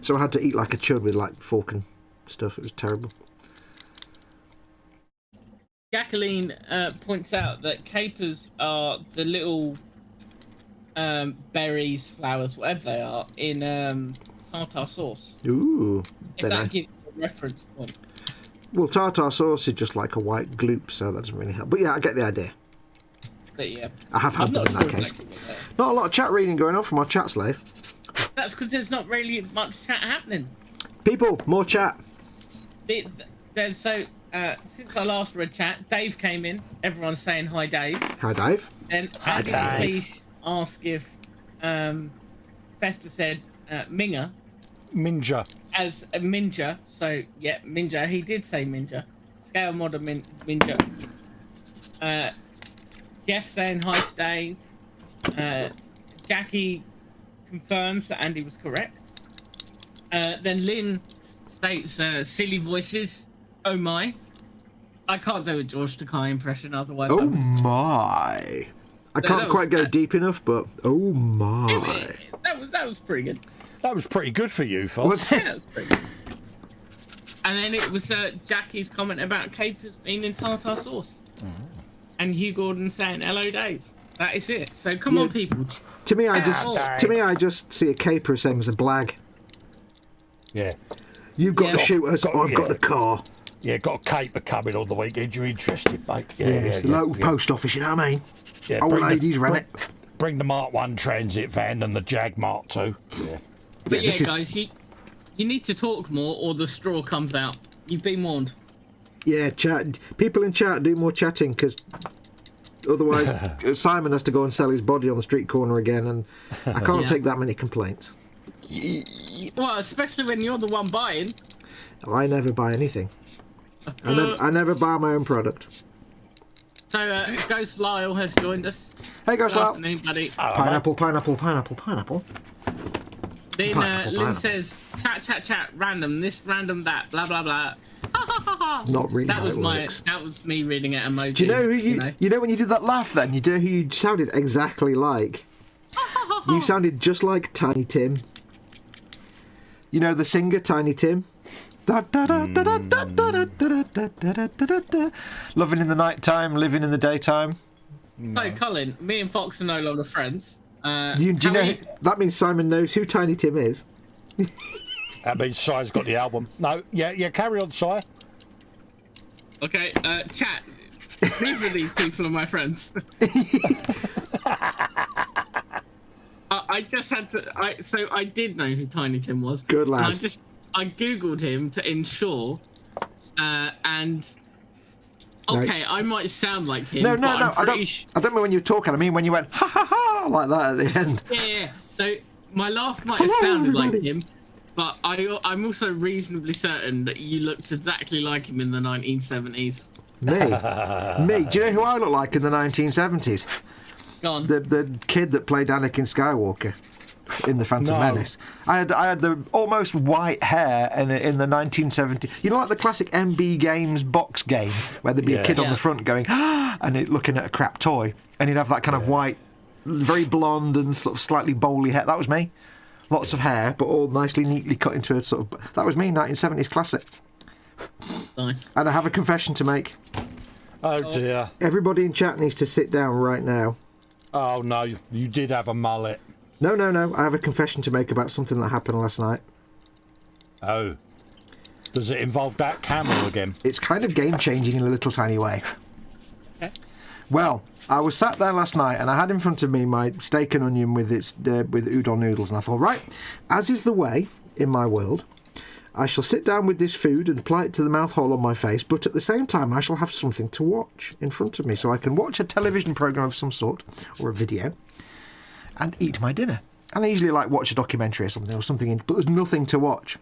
So I had to eat like a chud with fork and stuff. It was terrible. Jacqueline points out that capers are the little berries, flowers, whatever they are, in tartar sauce. Ooh. If Then that gives you a reference point. well, tartar sauce is just like a white gloop, so that doesn't really help. But yeah, I get the idea. But yeah, I have had I'm them not in sure that case. exactly what they are. Not a lot of chat reading going on from our chat slave. That's because there's not really much chat happening. People, more chat. So since I last read chat, Dave came in. Everyone's saying hi, Dave. Hi, Dave. And Hi, Andy, Dave. please ask if Festa said Minger Minja. as a Minja. So yeah, Minja. He did say Minja. Scale model Minja. Jeff saying hi to Dave. Jackie confirms that Andy was correct. Then Lynn states silly voices. Oh my. I can't do a George Takei impression, otherwise Oh my. I can't that quite was- go deep enough, but oh my. that was pretty good. That was pretty good for you, Foxx. Was Yeah, it? that was pretty good. And then it was Jackie's comment about capers being in tartar sauce. And Hugh Gordon saying hello, Dave. That is it. So come on, people. To me, I Dave. just see a caper same as a blag. Yeah. You've got Yeah. the shooters, Got- I've got yeah. the car. Yeah, got a caper coming on the weekend. You're interested, mate? Yeah, It's the local post office, you know what I mean? Yeah, Old bring the- ladies ran it. Bring the Mark 1 transit van and the Jag Mark 2. Yeah. But yeah, this is- guys, you need to talk more or the straw comes out. You've been warned. Yeah, chat. People in chat do more chatting because otherwise Simon has to go and sell his body on the street corner again, and I can't Yeah. take that many complaints. Well, especially when you're the one buying. I never buy anything. I never buy my own product. So Ghost Lyle has joined us. Hey, guys, Good well, afternoon, buddy. pineapple, pineapple, pineapple, pineapple. Then Pineapple, Lynn pineapple. says, chat, random, this, random, that, blah, blah, blah. Not really That how was it works. that was me reading it emojis. Do you know who you know when you did that laugh then? You know who you sounded exactly like? You sounded just like Tiny Tim. You know the singer Tiny Tim? Loving in the night time, living in the daytime. So, Colin, me and Foxx are no longer friends. Do you how know many- that means Simon knows who Tiny Tim is? That means Si's got the album. No, yeah, carry on, Si. Okay, chat. Neither of these people are my friends. I just had to. So I did know who Tiny Tim was. Good lad. And I googled him to ensure, and okay, I might sound like him. No, but no, I'm no. I pretty don't mean when you were talking. I mean when you went ha ha ha like that at the end. Yeah. So my laugh might have Hello, sounded like everybody. him, but I'm also reasonably certain that you looked exactly like him in the 1970s. Me. Do you know who I look like in the 1970s? Go on. The kid that played Anakin Skywalker in the Phantom No. Menace. I had the almost white hair in the 1970s. You know, like the classic MB Games box game where there'd be a Yeah. kid on Yeah. the front going ah, and it looking at a crap toy, and he'd have that kind of white, very blonde and sort of slightly bowly hair. That was me. Lots of hair, but all nicely, neatly cut into a sort of. That was me, 1970s classic. Nice. And I have a confession to make. Oh, dear. Everybody in chat needs to sit down right now. Oh, no, you did have a mullet. No. I have a confession to make about something that happened last night. Oh. Does it involve that camel again? It's kind of game-changing in a little tiny way. Okay. Well, I was sat there last night and I had in front of me my steak and onion with with udon noodles, and I thought, right, as is the way in my world, I shall sit down with this food and apply it to the mouth hole on my face, but at the same time I shall have something to watch in front of me, so I can watch a television programme of some sort, or a video, and eat my dinner. And I usually like watch a documentary or something, but there's nothing to watch.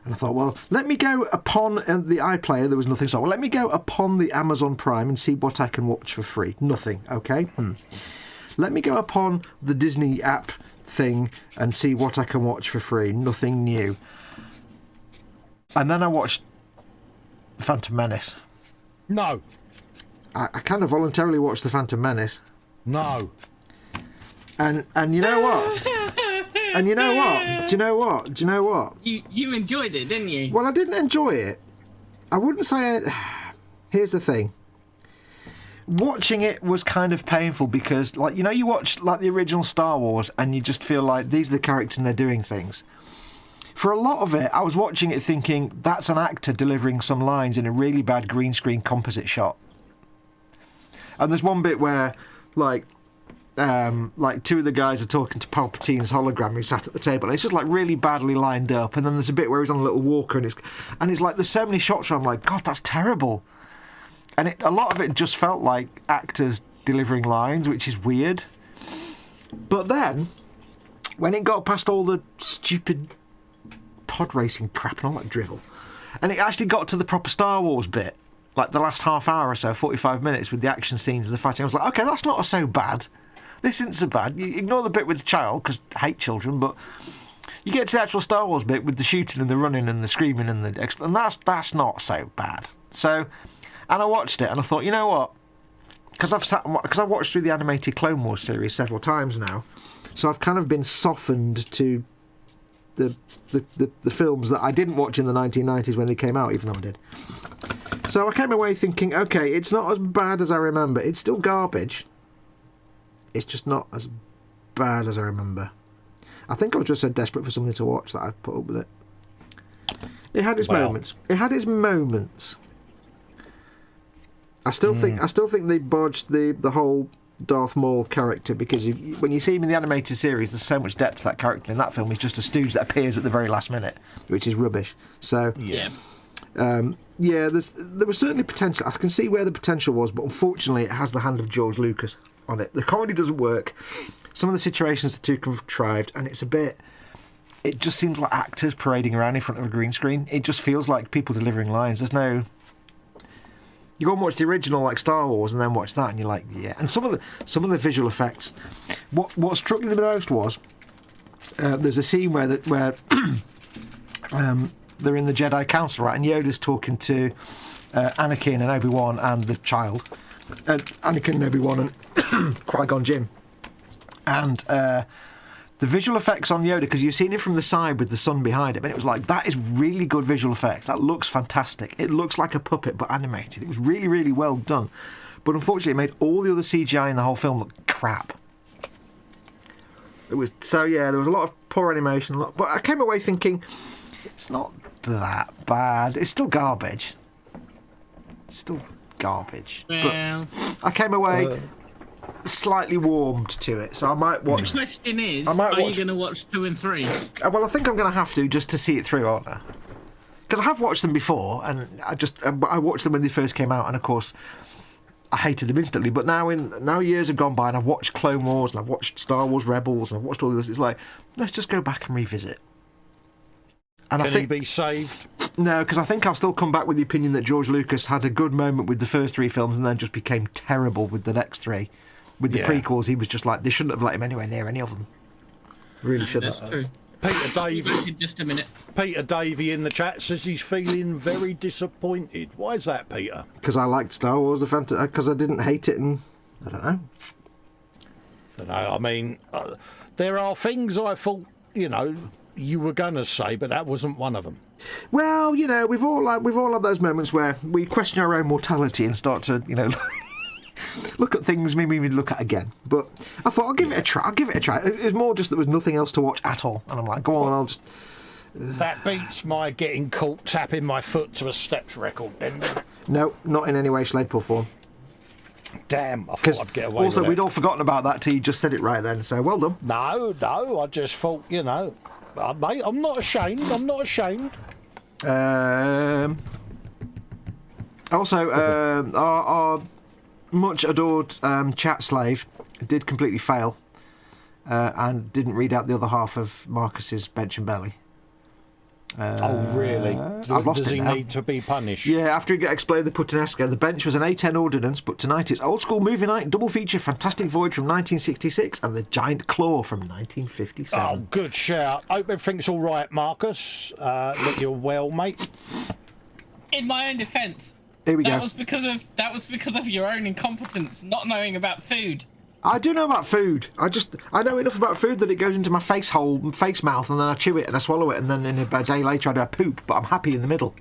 And I thought, well, let me go upon the iPlayer. There was nothing. So, well, let me go upon the Amazon Prime and see what I can watch for free. Nothing. Okay. Let me go upon the Disney app thing and see what I can watch for free. Nothing new. And then I watched Phantom Menace. No. I kind of voluntarily watched the Phantom Menace. No. And you know what? And you know what? Do you know what? Do you know what? You enjoyed it, didn't you? Well, I didn't enjoy it. I wouldn't say it. Here's the thing. watching it was kind of painful because, like, you know, you watch like the original Star Wars and you just feel like these are the characters and they're doing things. For a lot of it, I was watching it thinking that's an actor delivering some lines in a really bad green screen composite shot. And there's one bit where, like two of the guys are talking to Palpatine's hologram who sat at the table, and it's just like really badly lined up. And then there's a bit where he's on a little walker, and it's like there's so many shots where I'm like, God, that's terrible. And a lot of it just felt like actors delivering lines, which is weird. But then, when it got past all the stupid pod racing crap and all that drivel, and it actually got to the proper Star Wars bit, like the last half hour or so, 45 minutes with the action scenes and the fighting, I was like, okay, that's not so bad. This isn't so bad. You ignore the bit with the child, because I hate children, but you get to the actual Star Wars bit with the shooting and the running and the screaming and that's not so bad. So, and I watched it and I thought, you know what? Because I've watched through the animated Clone Wars series several times now, so I've kind of been softened to the films that I didn't watch in the 1990s when they came out, even though I did. So I came away thinking, okay, it's not as bad as I remember. It's still garbage. It's just not as bad as I remember. I think I was just so desperate for something to watch that I put up with it. It had its moments. It had its moments. I still think they bodged the whole Darth Maul character, because when you see him in the animated series, there's so much depth to that character. In that film, he's just a stooge that appears at the very last minute, which is rubbish. So Yeah. there was certainly potential. I can see where the potential was, but unfortunately, it has the hand of George Lucas on it. The comedy doesn't work. Some of the situations are too contrived, and it just seems like actors parading around in front of a green screen. It just feels like people delivering lines. There's no... You go and watch the original, like Star Wars, and then watch that, and you're like, yeah. And some of the visual effects. What struck me the most was there's a scene where they're in the Jedi Council, right? And Yoda's talking to Anakin and Obi-Wan and the child, Anakin and Obi-Wan and Qui-Gon Jinn, and the visual effects on Yoda, because you've seen it from the side with the sun behind him, and it was like, that is really good visual effects. That looks fantastic. It looks like a puppet, but animated. It was really, really well done. But unfortunately, it made all the other CGI in the whole film look crap. There was a lot of poor animation, but I came away thinking, it's not that bad. It's still garbage. Well, but I came away slightly warmed to it, so I might watch. The question is, are you going to watch 2 and 3? Well, I think I'm going to have to, just to see it through, aren't I? Because I have watched them before, and I watched them when they first came out, and of course I hated them instantly. But now years have gone by, and I've watched Clone Wars, and I've watched Star Wars Rebels, and I've watched all this. It's like, let's just go back and revisit. And Can he be saved? No, because I think I'll still come back with the opinion that George Lucas had a good moment with the first 3 films and then just became terrible with the next 3. With the prequels, he was just like, they shouldn't have let him anywhere near any of them. Really shouldn't. That's true. Peter Davey. Just a minute. Peter Davey in the chat says he's feeling very disappointed. Why is that, Peter? Because I liked Star Wars, because I didn't hate it, and I don't know. I mean, there are things I thought, you were going to say, but that wasn't one of them. Well, we've all had those moments where we question our own mortality and start to, look at things maybe we'd look at again. But I thought, I'll give it a try. It was more just there was nothing else to watch at all. And I'm like, go on, I'll just... That beats my getting caught tapping my foot to a steps record, then. No, not in any way, shape or form. Damn, I thought I'd get away with it. Also, we'd all forgotten about that till you just said it right then, so well done. No, I just thought, mate, I'm not ashamed. Also, our much adored chat slave did completely fail and didn't read out the other half of Marcus's bench and belly. Oh, really? Does he need to be punished? Yeah, after he explained the Puttanesca, the bench was an A10 ordnance, but tonight it's Old School Movie Night, double feature Fantastic Voyage from 1966 and The Giant Claw from 1957. Oh, good shout. Hope everything's all right, Marcus. That you're well, mate. In my own defence, here we go. That was because of your own incompetence, not knowing about food. I do know about food. I know enough about food that it goes into my face mouth, and then I chew it and I swallow it, and then a day later I do a poop, but I'm happy in the middle.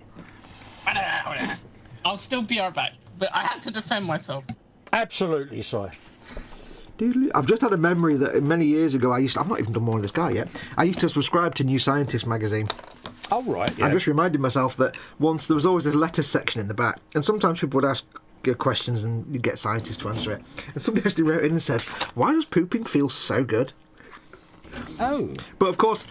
I'll still be right back, but I had to defend myself. Absolutely, Si. I've just had a memory that many years ago I've not even done more of this guy yet. I used to subscribe to New Scientist magazine. Oh, right, yeah. I just reminded myself that once there was always a letters section in the back, and sometimes people would ask questions and you'd get scientists to answer it. And somebody actually wrote in and said, "Why does pooping feel so good?" Oh. But of course,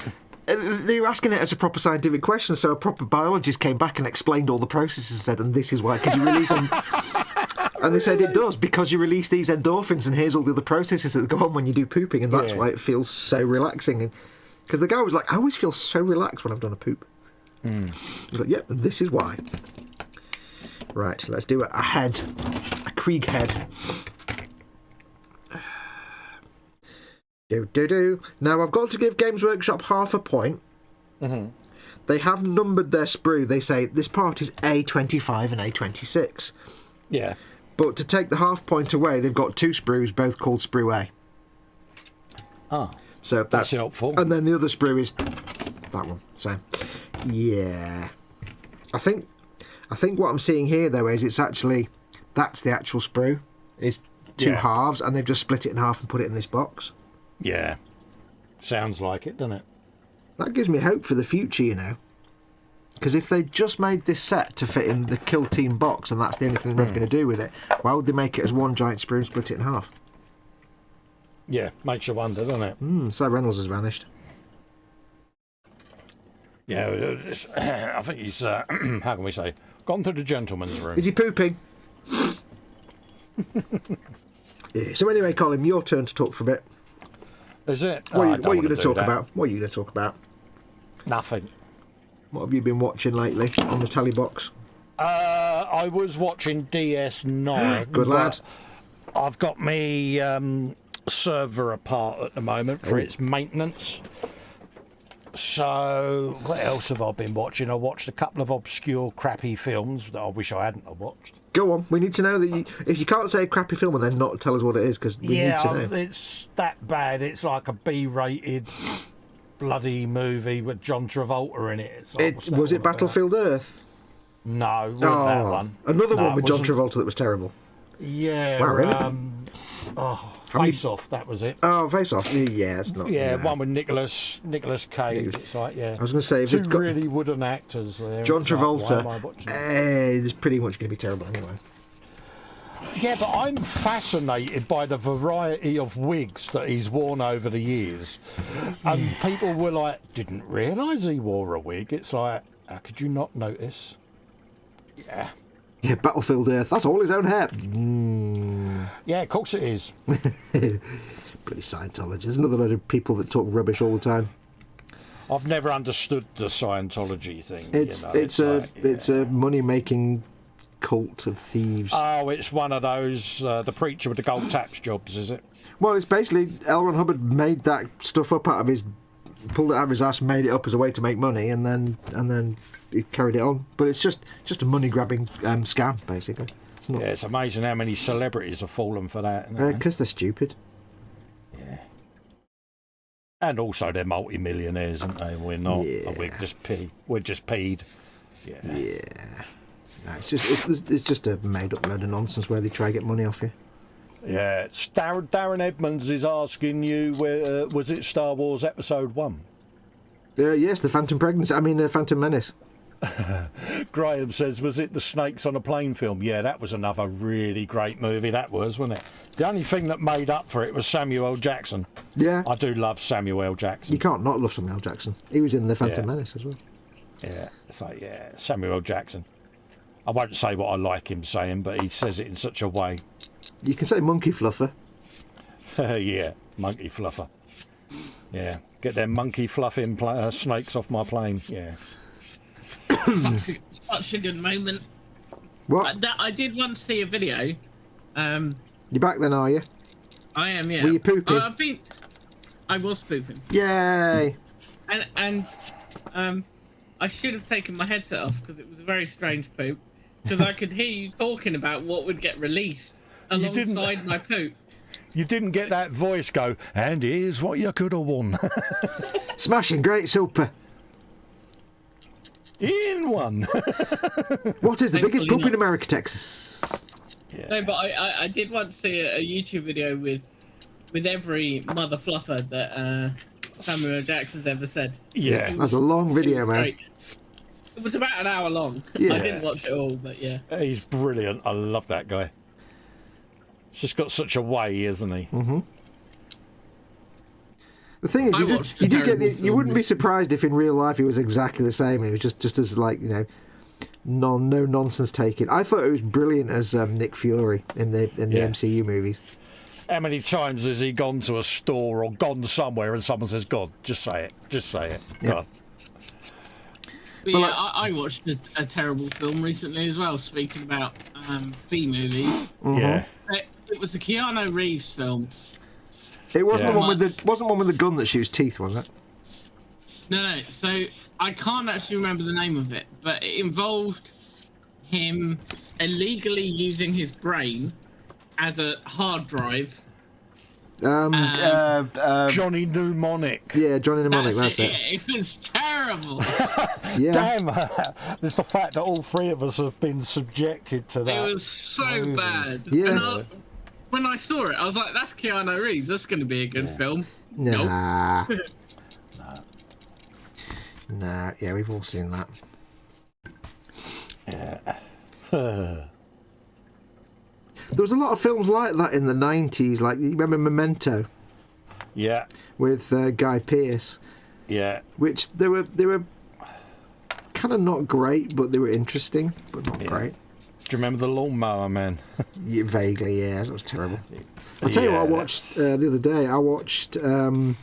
they were asking it as a proper scientific question, so a proper biologist came back and explained all the processes and said, and this is why, because you release them. And they said it does, because you release these endorphins, and here's all the other processes that go on when you do pooping, and that's why it feels so relaxing. Because the guy was like, "I always feel so relaxed when I've done a poop." I was like, "Yep, and this is why." Right, let's do a head, a Krieg head. Do. Now I've got to give Games Workshop half a point. They have numbered their sprue. They say this part is A25 and A26. Yeah. But to take the half point away, they've got two sprues, both called sprue A. Ah. So That's helpful. And then the other sprue is that one. So, yeah. I think what I'm seeing here, though, is that's the actual sprue. It's two halves, and they've just split it in half and put it in this box. Yeah. Sounds like it, doesn't it? That gives me hope for the future, you know. Because if they just made this set to fit in the Kill Team box, and that's the only thing they're ever going to do with it, why would they make it as one giant sprue and split it in half? Yeah, makes you wonder, doesn't it? So Reynolds has vanished. Yeah, I think he's, how can we say, gone to the gentleman's room. Is he pooping? Yeah. So anyway, Colin, your turn to talk for a bit. Is it? What are you going to talk about? What are you going to talk about? Nothing. What have you been watching lately on the telly box? I was watching DS9. Good lad. I've got me server apart at the moment for its maintenance. So, what else have I been watching? I watched a couple of obscure, crappy films that I wish I hadn't have watched. Go on. We need to know that if you can't say a crappy film and then not tell us what it is, because we need to know. It's that bad. It's like a B-rated bloody movie with John Travolta in it. Was it Battlefield Earth? No, it wasn't that one. Another one with John Travolta that was terrible. Yeah. Wow, really? Face Off, that was it. Oh, Face Off. Yeah, it's not. Yeah, one with Nicolas Cage. It's like, yeah. I was going to say, if two it's got really wooden actors there. John Travolta, like, why am I watching it? it's pretty much going to be terrible anyway. Yeah, but I'm fascinated by the variety of wigs that he's worn over the years. And people were like, didn't realise he wore a wig. It's like, how could you not notice? Yeah. Yeah, Battlefield Earth. That's all his own hair. Yeah, of course it is. Bloody Scientology. There's another load of people that talk rubbish all the time. I've never understood the Scientology thing. It's a money-making cult of thieves. Oh, it's one of those the preacher with the gold taps jobs, is it? Well, it's basically L. Ron Hubbard made that stuff up pulled it out of his ass, made it up as a way to make money, and then he carried it on. But it's just a money-grabbing scam, basically. Yeah, it's amazing how many celebrities have fallen for that. Because they're stupid. Yeah. And also they're multi-millionaires, aren't they? We're not. Yeah. We're just peed. Yeah. Yeah. No, it's just a made-up load of nonsense where they try to get money off you. Yeah. Darren Edmonds is asking you, was it Star Wars Episode 1? Yes, the Phantom Menace. Graham says, was it the Snakes on a Plane film? Yeah, that was another really great movie, that was, wasn't it? The only thing that made up for it was Samuel L. Jackson. Yeah. I do love Samuel L. Jackson. You can't not love Samuel L. Jackson. He was in the Phantom Menace as well. Yeah, it's like, Samuel L. Jackson. I won't say what I like him saying, but he says it in such a way. You can say monkey fluffer. Yeah, monkey fluffer. Yeah, get them monkey fluffing snakes off my plane. Yeah. Such a good moment. What? I did once see a video. You're back then, are you? I am, yeah. Were you pooping? I was pooping. Yay! And I should have taken my headset off because it was a very strange poop. Because I could hear you talking about what would get released alongside my poop. You didn't get that voice go, and here's what you could have won. Smashing, great, super. In one. What is the biggest poop in America, Texas? Yeah. No, but I did once see a YouTube video with every mother fluffer that Samuel L. Jackson's ever said. Yeah. That's a long video, man. Great. It was about an hour long. Yeah. I didn't watch it all, but yeah. He's brilliant. I love that guy. He's just got such a way, isn't he? Mm-hmm. The thing is, I watched a you do get terrible you film wouldn't be this- surprised if in real life he was exactly the same. It was just as like, you know, no nonsense taking. I thought it was brilliant as Nick Fury in the Yeah. MCU movies. How many times has he gone to a store or gone somewhere and someone says, "God, just say it, just say it." Yeah. Go on. But Well, yeah, I watched a terrible film recently as well. Speaking about B movies, Yeah. it was the Keanu Reeves film. It wasn't Yeah. the one with the one with the gun that shoots teeth, was it? No. So I can't actually remember the name of it, but it involved him illegally using his brain as a hard drive. Johnny Mnemonic. Yeah, Johnny Mnemonic. That's it. Yeah, it was terrible. Yeah. Damn, it's the fact that all three of us have been subjected to that. It was so movie. bad. Yeah. And when I saw it, I was like, "That's Keanu Reeves. That's going to be a good film." Nah. Nah. Yeah, we've all seen that. There was a lot of films like that in the 90s. Like, you remember Memento Yeah, with Guy Pearce, yeah. which they were kind of not great, but they were interesting, but not great. Do you remember the Lawnmower Man? Yeah, vaguely, yeah, that was terrible. I'll tell you what I Yeah, watched the other day. I watched Ad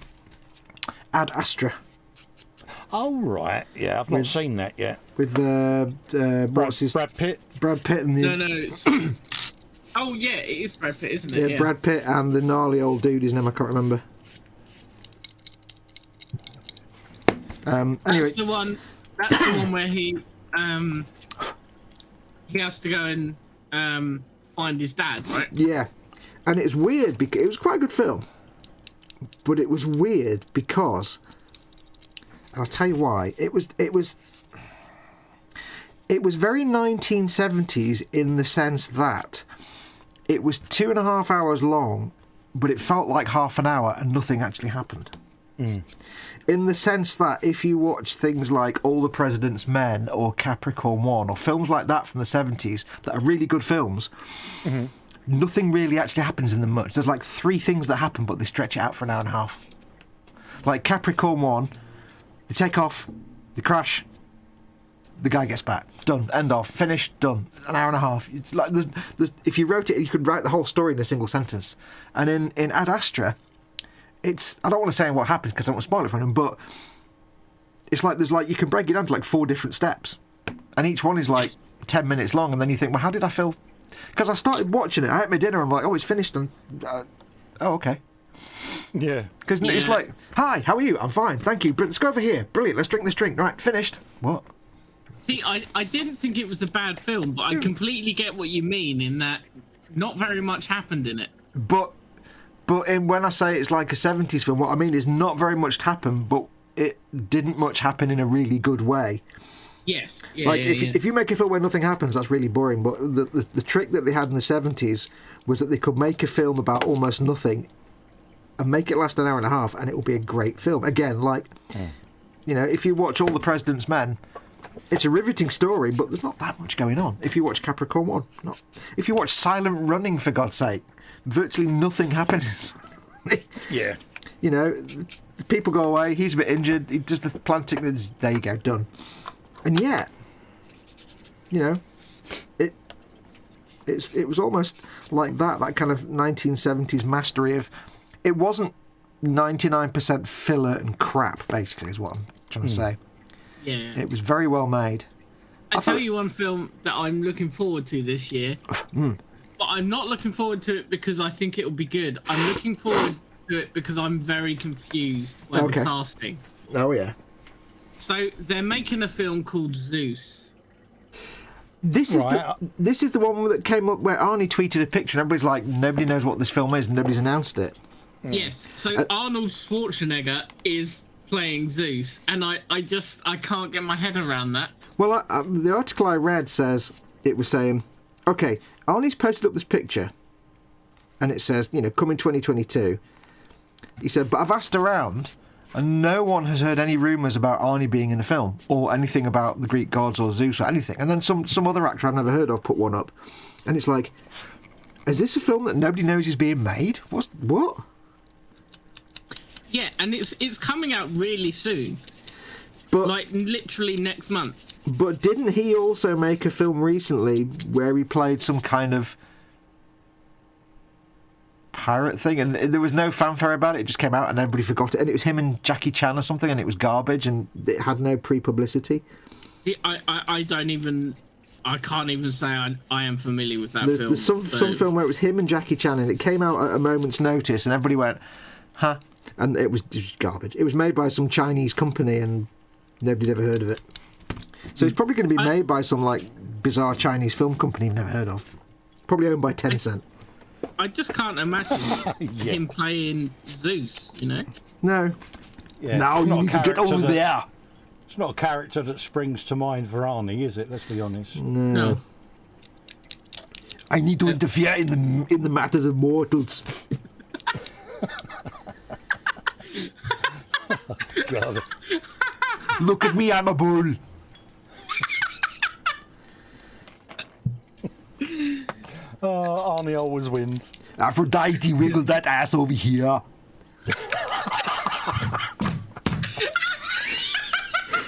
Astra Oh right, yeah. I've not seen that yet. with what's his Brad Pitt. Brad Pitt and the No, it's. Oh yeah, it is Brad Pitt, isn't yeah, it? Yeah. Brad Pitt and the gnarly old dude whose name I can't remember. Anyway, That's the one. That's the one where he has to go and find his dad, right? yeah, and it's weird because it was quite a good film, but it was weird because, and I'll tell you why. It was very 1970s in the sense that it was 2.5 hours long, but it felt like half an hour and nothing actually happened. In the sense that if you watch things like All the President's Men or Capricorn One or films like that from the 70s that are really good films, nothing really actually happens in them much. There's like 3 things that happen, but they stretch it out for an hour and a half. Like Capricorn One, they take off, they crash, the guy gets back. Done. End of. Finished. Done. An hour and a half. It's like there's, if you wrote it, you could write the whole story in a single sentence. And in Ad Astra, it's, I don't want to say what happens because I don't want to spoil it for them, but it's like there's like you can break it down to like 4 different steps, and each one is like 10 minutes long, and then you think, well, how did I feel? Because I started watching it, I ate my dinner, and I'm like, oh, it's finished, and oh, okay. Yeah. Because it's Yeah. like, hi, how are you? I'm fine, thank you. Let's go over here. Brilliant. Let's drink this drink. Right, finished. What? See, I didn't think it was a bad film, but I completely get what you mean in that not very much happened in it. But when I say it's like a 70s film, what I mean is not very much happened, but it didn't much happen in a really good way. Yes. Yeah, Like, yeah, if you make a film where nothing happens, that's really boring. But the trick that they had in the 70s was that they could make a film about almost nothing and make it last an hour and a half, and it will be a great film. Again, like, you know, if you watch All the President's Men, it's a riveting story, but there's not that much going on. If you watch Capricorn One, not. If you watch Silent Running, for God's sake, virtually nothing happens. Yeah. You know, the people go away, he's a bit injured, he does the planting, there you go, done. And yet, you know, it was almost like that kind of 1970s mastery of, it wasn't 99% filler and crap, basically, is what I'm trying to say. Yeah. It was very well made. I tell you one film that I'm looking forward to this year, but I'm not looking forward to it because I think it'll be good. I'm looking forward to it because I'm very confused by the casting. Oh, yeah. So they're making a film called Zeus. This is the one that came up where Arnie tweeted a picture and everybody's like, nobody knows what this film is and nobody's announced it. Yes. So Arnold Schwarzenegger is playing Zeus, and I can't get my head around that. Well, the article I read says, it was saying, Okay, Arnie's posted up this picture, and it says, you know, coming 2022. He said, but I've asked around, and no one has heard any rumours about Arnie being in the film, or anything about the Greek gods or Zeus or anything. And then some other actor I've never heard of put one up, and it's like, is this a film that nobody knows is being made? What? Yeah, and it's coming out really soon. But Like, literally next month. But didn't he also make a film recently where he played some kind of pirate thing, and there was no fanfare about it? It just came out and everybody forgot it, and it was him and Jackie Chan or something, and it was garbage, and it had no pre-publicity. Yeah, I don't even... I can't even say I am familiar with that film. There's some film where it was him and Jackie Chan, and it came out at a moment's notice, and everybody went, huh? And it was just garbage. It was made by some Chinese company, and nobody'd ever heard of it. So it's probably going to be made by some, like, bizarre Chinese film company you've never heard of. Probably owned by Tencent. I just can't imagine him playing Zeus, you know? No. Yeah, Now you need to get over there. It's not a character that springs to mind for Arnie, is it? Let's be honest. No. I need to interfere in the matters of mortals. Oh, God. Look at me, I'm a bull. Oh, Arnie always wins. Aphrodite, wiggle that ass over here.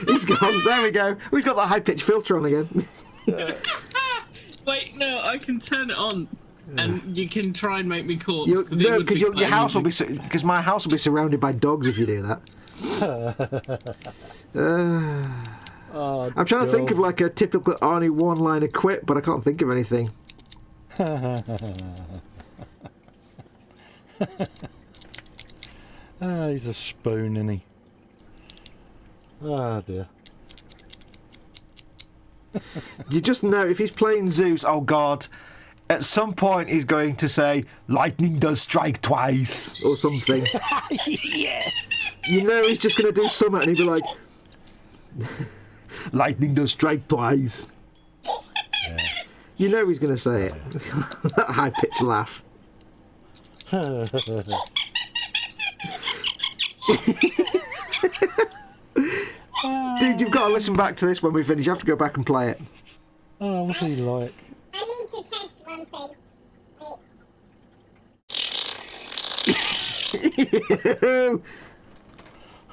He's gone. There we go. He's got that high-pitched filter on again. Wait, no, I can turn it on, and you can try and make me corpse. No, because your house will be because my house will be surrounded by dogs if you do that. I'm trying to think of like a typical Arnie one-liner quip, but I can't think of anything. He's a spoon, isn't he? Oh dear. You just know if he's playing Zeus, oh God, at some point he's going to say, lightning does strike twice, or something. Yeah. You know he's just going to do something and he'll be like, lightning does strike twice. Yeah. You know he's going to say it. That high-pitched laugh. Dude, you've got to listen back to this when we finish. You have to go back and play it. Oh, what's he like? I need to test one thing.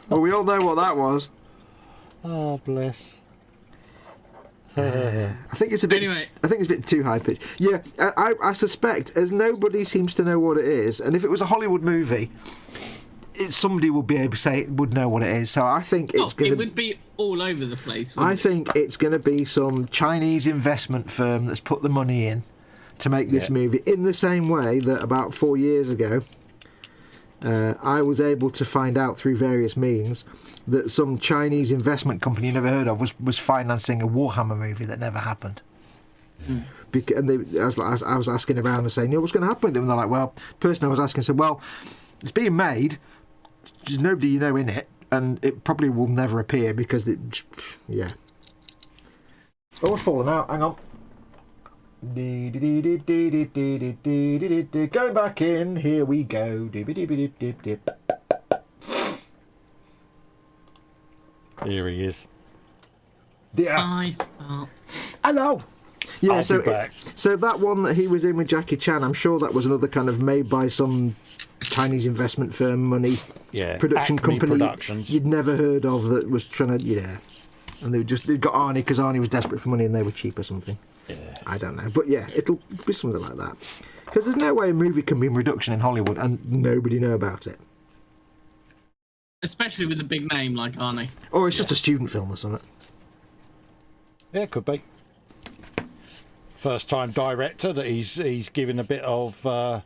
Well, we all know what that was. Oh, bless. I think it's a bit. Anyway. I think it's a bit too high pitched. Yeah, I suspect, as nobody seems to know what it is, and if it was a Hollywood movie, somebody would be able to say would know what it is. So I think it's going to. It would be all over the place. I think it's going to be some Chinese investment firm that's put the money in to make this movie. In the same way that about 4 years ago, I was able to find out through various means that some Chinese investment company you never heard of was financing a Warhammer movie that never happened. Mm. I was asking around and saying, what's going to happen with them? And they're like, well, the person I was asking said, well, it's being made, there's nobody you know in it, and it probably will never appear because it, yeah. Oh, it's fallen out, hang on. Going back in, here we go. Here he is. I thought. Hello. Yeah, I'll so be back. So that one that he was in with Jackie Chan, I'm sure that was another kind of made by some Chinese investment firm money production Acme company Productions. you'd never heard of that was trying to and they got Arnie because Arnie was desperate for money and they were cheap or something. Yeah. I don't know, but yeah, it'll be something like that because there's no way a movie can be in production in Hollywood and nobody know about it. Especially with a big name like Arnie. Or it's just a student film or something. Yeah, could be. First time director that he's given a bit of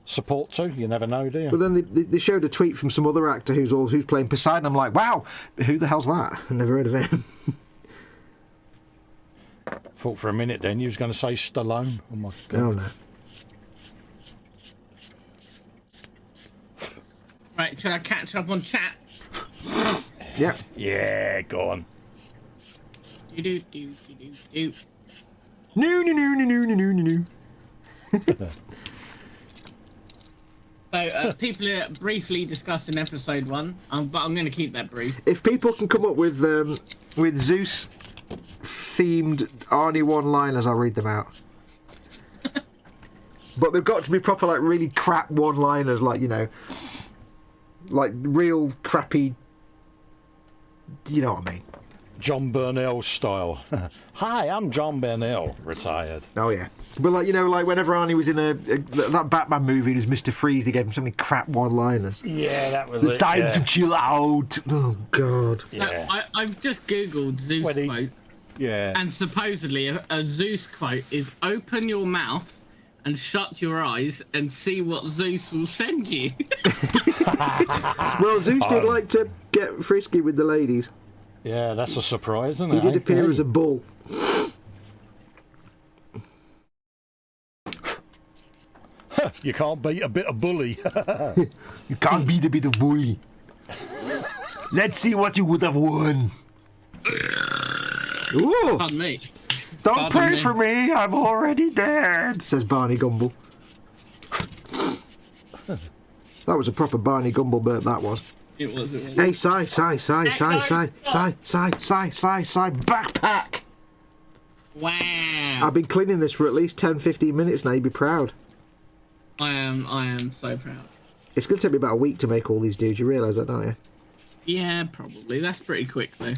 support to. You never know, do you? But then they showed a tweet from some other actor who's playing Poseidon. I'm like, wow, who the hell's that? I never heard of him. Thought for a minute then you was going to say Stallone. Oh my God. Oh no. Right, should I catch up on chat? Yeah. Yeah, go on. Do. No, no, no, no, no, no, no, no. So people are briefly discussing episode 1, but I'm going to keep that brief. If people can come up with Zeus themed Arnie one-liners, I'll read them out. But they've got to be proper, like, really crap one-liners, like, you know, like real crappy. You know what I mean? John Burnell style. Hi, I'm John Burnell, retired. Oh yeah, but like, you know, like whenever Arnie was in that Batman movie, it was Mr. Freeze. They gave him so many crap one-liners. Yeah, that was It's it. time yeah. to chill out. Oh God. Yeah. So I've just googled Zeus When he- quote, Yeah. and supposedly a Zeus quote is "Open your mouth and shut your eyes and see what Zeus will send you." Well, Zeus did like to get frisky with the ladies. Yeah, that's a surprise, isn't He it? did eh? appear as a bull. You can't beat a bit of bully. You can't beat a bit of bully. Let's see what you would have won. Ooh, Pardon me. don't pardon pray me. for me, I'm already dead, says Barney Gumble. That was a proper Barney Gumble burp, that was. It was. Hey, sigh, backpack! Wow. I've been cleaning this for at least 10-15 minutes now, you'd be proud. I am so proud. It's going to take me about a week to make all these dudes, you realise that, don't you? Yeah, probably. That's pretty quick though.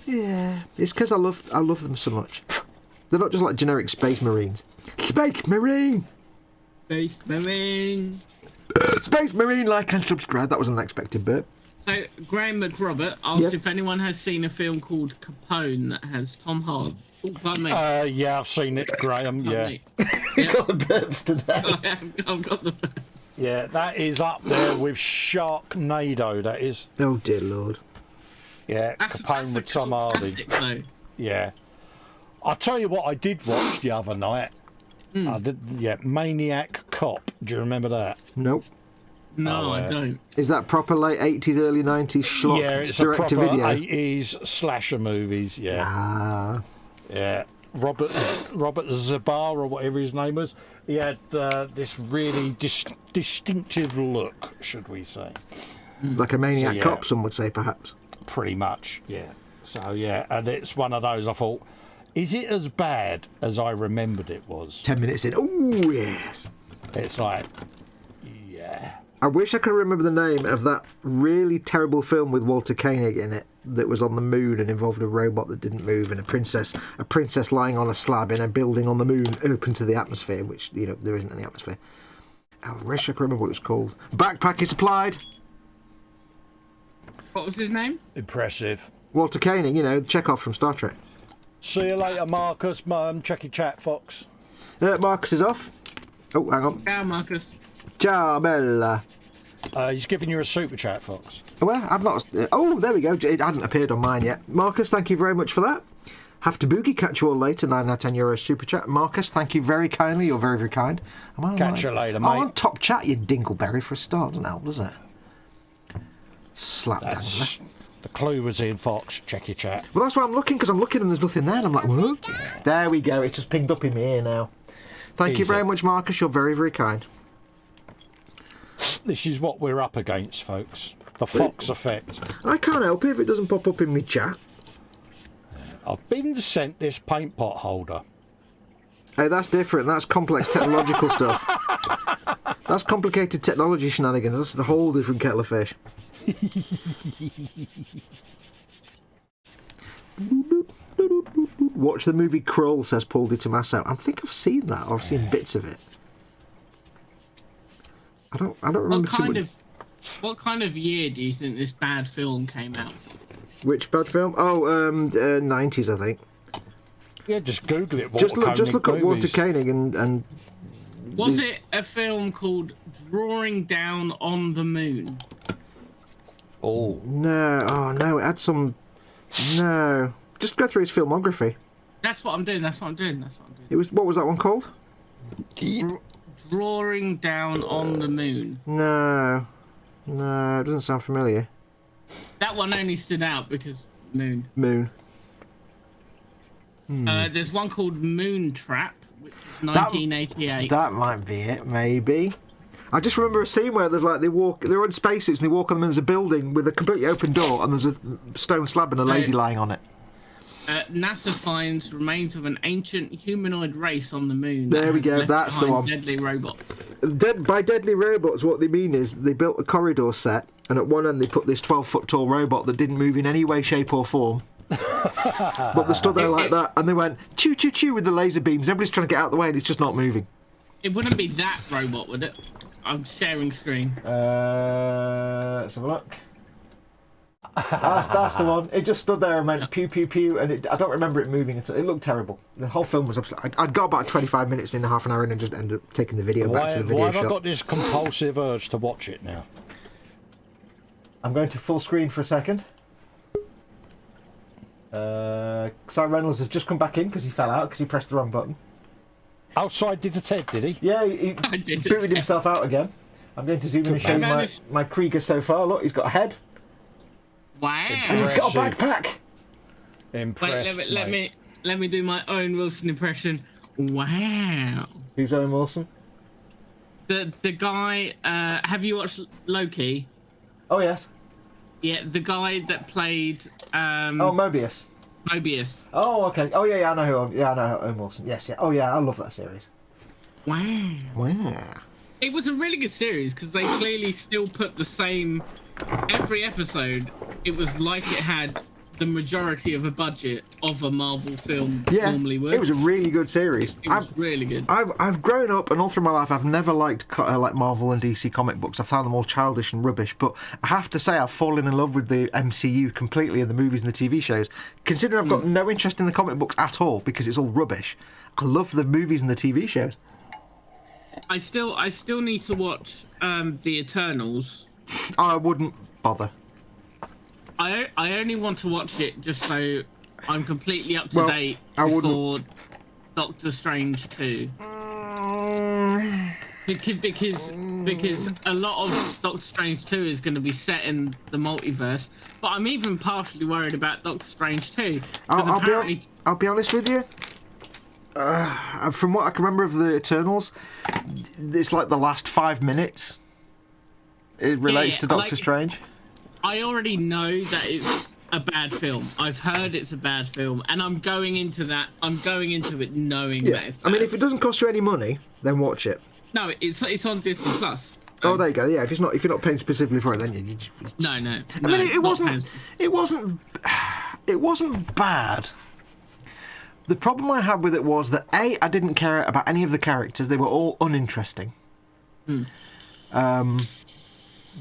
Yeah, it's because I love them so much. They're not just like generic space marines. Space marine! Space Marine. Space marine, like and subscribe. That was an unexpected burp. So Graham McRobert asked Yes. if anyone has seen a film called Capone that has Tom Hardy. Oh, pardon me. Yeah, I've seen it, Graham. Pardon Yeah. me. He's got the burps today. I've got the. Yeah, that is up there with Sharknado, that is. Oh dear lord. Yeah, That's Capone a with Tom cult Hardy. classic, though. Yeah. I'll tell you what I did watch the other night. I did, yeah, Maniac Cop. Do you remember that? Nope. No, Oh, I yeah. don't. Is that proper late 80s, early 90s schlock Yeah, it's a direct proper to video? 80s slasher movies, yeah. Ah. Yeah. Robert Zabar, or whatever his name was, he had this really distinctive look, should we say. Like a maniac So, yeah. cop, some would say, perhaps. Pretty much, yeah. So, yeah, and it's one of those I thought, is it as bad as I remembered it was? 10 minutes in. Oh, yes. It's like, yeah. I wish I could remember the name of that really terrible film with Walter Koenig in it that was on the moon and involved a robot that didn't move and a princess lying on a slab in a building on the moon open to the atmosphere, which, you know, there isn't any atmosphere. I wish I could remember what it was called. Backpack is applied. What was his name? Impressive. Walter Koenig, you know, Chekhov from Star Trek. See you later, Marcus. Check your chat, Fox. Marcus is off. Oh, hang on. Ciao, Marcus. Ciao, Bella. He's giving you a super chat, Fox. Well, I've not... oh, there we go. It hadn't appeared on mine yet. Marcus, thank you very much for that. Have to boogie. Catch you all later. 9 out of 10 euro super chat. Marcus, thank you very kindly. You're very, very kind. Am I Catch you later, I'm mate. on top chat, you dingleberry, for a start. Doesn't help, does it? Slap That's, dangler. the clue was in, Fox. Check your chat. Well, that's why I'm looking, because I'm looking and there's nothing there. And I'm like, what? There we go. It just pinged up in my ear now. Thank you Easy. very much, Marcus. You're very, very kind. This is what we're up against, folks. The Fox effect. I can't help it if it doesn't pop up in my chat. I've been sent this paint pot holder. Hey, that's different. That's complex technological stuff. That's complicated technology shenanigans. That's a whole different kettle of fish. Watch the movie Krull, says Paul Di Tommaso. I think I've seen that, or I've seen bits of it. I don't remember too much. What kind of year do you think this bad film came out? Which bad film? Oh, 90s, I think. Yeah, just Google it. Just look up Walter movies. Koenig and Was it a film called Drawing Down on the Moon? Oh, no, it had some. No, just go through his filmography. That's what I'm doing. It was, what was that one called? Drawing Down on the Moon. No, it doesn't sound familiar. That one only stood out because moon. Moon. There's one called Moon Trap, which is 1988. That might be it, maybe. I just remember a scene where there's like they're on spacesuits and they walk on them and there's a building with a completely open door and there's a stone slab and a lady lying on it. NASA finds remains of an ancient humanoid race on the moon. There we go, that's the one. Deadly robots. By deadly robots, what they mean is they built a corridor set, and at one end they put this 12-foot tall robot that didn't move in any way, shape, or form. But they stood there like that, and they went choo choo choo with the laser beams. Everybody's trying to get out of the way, and it's just not moving. It wouldn't be that robot, would it? I'm sharing screen. Let's have a look. That's the one. It just stood there and went pew pew pew, and I don't remember it moving at all. It looked terrible. The whole film was absolutely. I'd got about 25 minutes in, half an hour in, and just ended up taking the video back to the video shop. Why have I got this compulsive urge to watch it now? I'm going to full screen for a second. Si Reynolds has just come back in because he fell out because he pressed the wrong button. Outside did a Ted, did he? Yeah, he booted himself out again. I'm going to zoom in and show you my Krieger so far. Look, he's got a head. Wow. And he's got a backpack. Impressed. Wait, let me do my Owen Wilson impression. Wow. Who's Owen Wilson? The guy. Have you watched Loki? Oh yes. Yeah, the guy that played. Mobius. Mobius. Oh okay. Oh yeah, I know who. I know Owen Wilson. Yes, yeah. Oh yeah, I love that series. Wow. Wow. It was a really good series because they clearly still put the same. Every episode, it was like it had the majority of a budget of a Marvel film normally would. It was a really good series. It was really good. I've grown up, and all through my life, I've never liked like Marvel and DC comic books. I found them all childish and rubbish. But I have to say, I've fallen in love with the MCU completely, and the movies and the TV shows. Considering I've got no interest in the comic books at all because it's all rubbish, I love the movies and the TV shows. I still need to watch the Eternals. I wouldn't bother. I only want to watch it just so I'm completely up to date before Doctor Strange 2. Because a lot of Doctor Strange 2 is going to be set in the multiverse, but I'm even partially worried about Doctor Strange 2. I'll be honest with you. From what I can remember of the Eternals, it's like the last 5 minutes. It relates to Doctor Strange. I already know that it's a bad film. I've heard it's a bad film, and I'm going into it knowing that it's bad. I mean, if it doesn't cost you any money, then watch it. No, it's on Disney Plus. Oh, there you go. Yeah, if you're not paying specifically for it, then you No. I mean, it wasn't bad. The problem I had with it was that I didn't care about any of the characters. They were all uninteresting.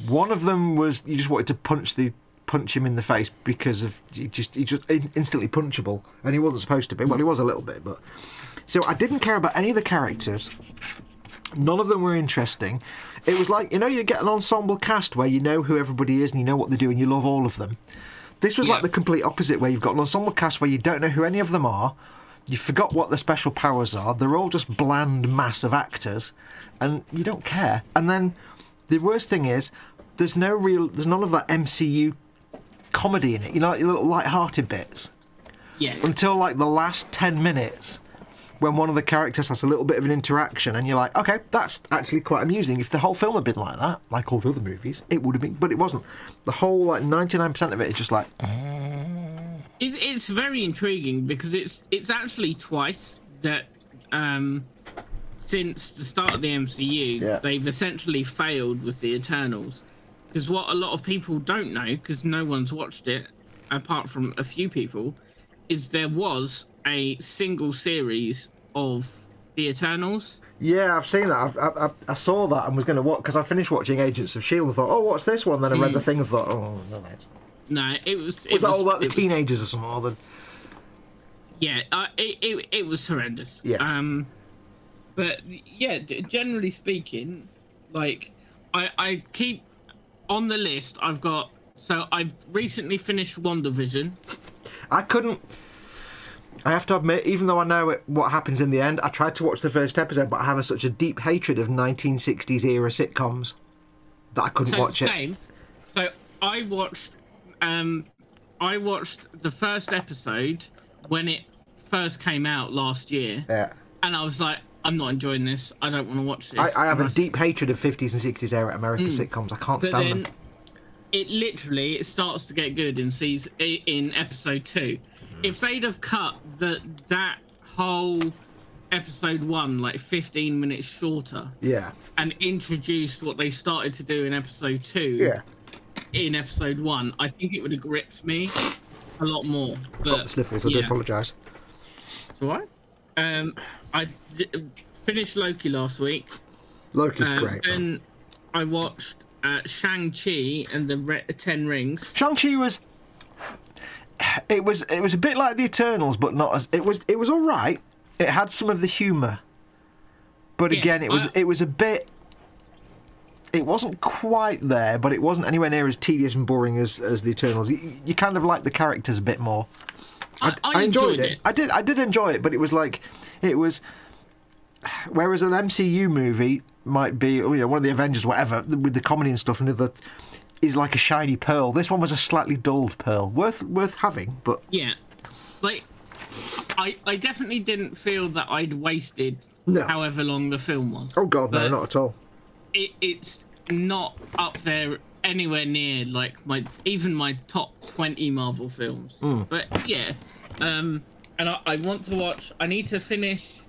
One of them was you just wanted to punch him in the face because of he just instantly punchable, and he wasn't supposed to be. Well, he was a little bit, but so I didn't care about any of the characters. None of them were interesting. It was like, you get an ensemble cast where you know who everybody is and you know what they do and you love all of them. This was like the complete opposite, where you've got an ensemble cast where you don't know who any of them are. You forgot what their special powers are. They're all just bland mass of actors, and you don't care. And then the worst thing is, there's none of that MCU comedy in it. Like your little light-hearted bits. Yes. Until like the last 10 minutes, when one of the characters has a little bit of an interaction, and you're like, okay, that's actually quite amusing. If the whole film had been like that, like all the other movies, it would have been. But it wasn't. The whole 99% of it is just like. It's very intriguing because it's actually twice that since the start of the MCU they've essentially failed with the Eternals. Because what a lot of people don't know, because no one's watched it apart from a few people, is there was a single series of the Eternals. Yeah, I've seen that. I saw that and was going to watch, because I finished watching Agents of S.H.I.E.L.D. and thought, oh, what's this one? Then I read the thing and thought, oh, no, thanks. No, it was... Was that all about the teenagers or something? Or yeah, it was horrendous. Yeah. But, yeah, generally speaking, like, I keep... On the list, I've got... So, I've recently finished WandaVision. I have to admit, even though I know what happens in the end, I tried to watch the first episode, but I have such a deep hatred of 1960s era sitcoms that I couldn't watch it. Same. So I watched the first episode when it first came out last year, Yeah. and I was like, I'm not enjoying this. I don't want to watch this. I have And a deep hatred of 50s and 60s era American sitcoms. I can't But stand then them. it starts to get good in episode 2. If they'd have cut that whole episode 1 like 15 minutes shorter, Yeah. and introduced what they started to do in episode 2, Yeah. in episode 1, I think it would have gripped me a lot more. But Got the sniffles. I do apologise. it's all right. I finished Loki last week. Loki's great. Then Man. I watched Shang-Chi and the 10 Rings. Shang-Chi was. It was a bit like the Eternals, but not as. It was all right. It had some of the humour, but Yes, again, it was a bit. It wasn't quite there, but it wasn't anywhere near as tedious and boring as the Eternals. You kind of like the characters a bit more. I enjoyed it. I did enjoy it, but it was like it was. Whereas an MCU movie might be, you know, one of the Avengers, whatever, with the comedy and stuff, and that is like a shiny pearl. This one was a slightly dulled pearl, worth having, but Yeah, like I definitely didn't feel that I'd wasted No. however long the film was. oh god, no, But not at all. It's not up there anywhere near like even my top 20 Marvel films. But yeah, and I want to watch. I need to finish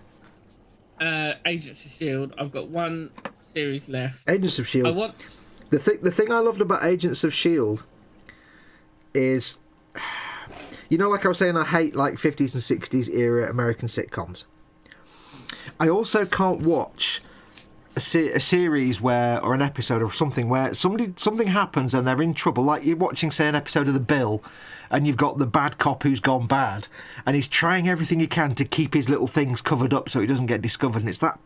Agents of Shield. I've got one series left. Agents of Shield. I want. The thing I loved about Agents of Shield is, you know, like I was saying, I hate like 50s and 60s era American sitcoms. I also can't watch a series or an episode or something where something happens and they're in trouble. Like you're watching, say, an episode of The Bill, and you've got the bad cop who's gone bad, and he's trying everything he can to keep his little things covered up so he doesn't get discovered. And it's that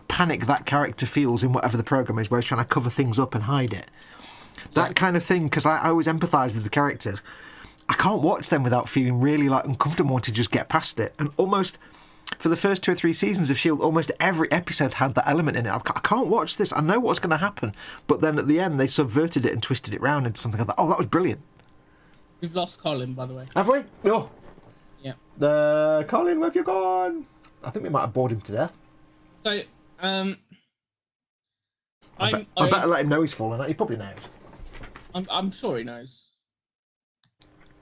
panic that character feels in whatever the program is, where he's trying to cover things up and hide it. That kind of thing, because I always empathise with the characters. I can't watch them without feeling really like uncomfortable, wanting to just get past it. And almost for the first 2 or 3 seasons of S.H.I.E.L.D., almost every episode had that element in it. I can't watch this. I know what's going to happen. But then at the end, they subverted it and twisted it round into something like that. Oh, that was brilliant. We've lost Colin, by the way. Have we? Oh. Yeah. Colin, where have you gone? I think we might have bored him to death. So, I better let him know he's fallen out. He probably knows. I'm sure he knows.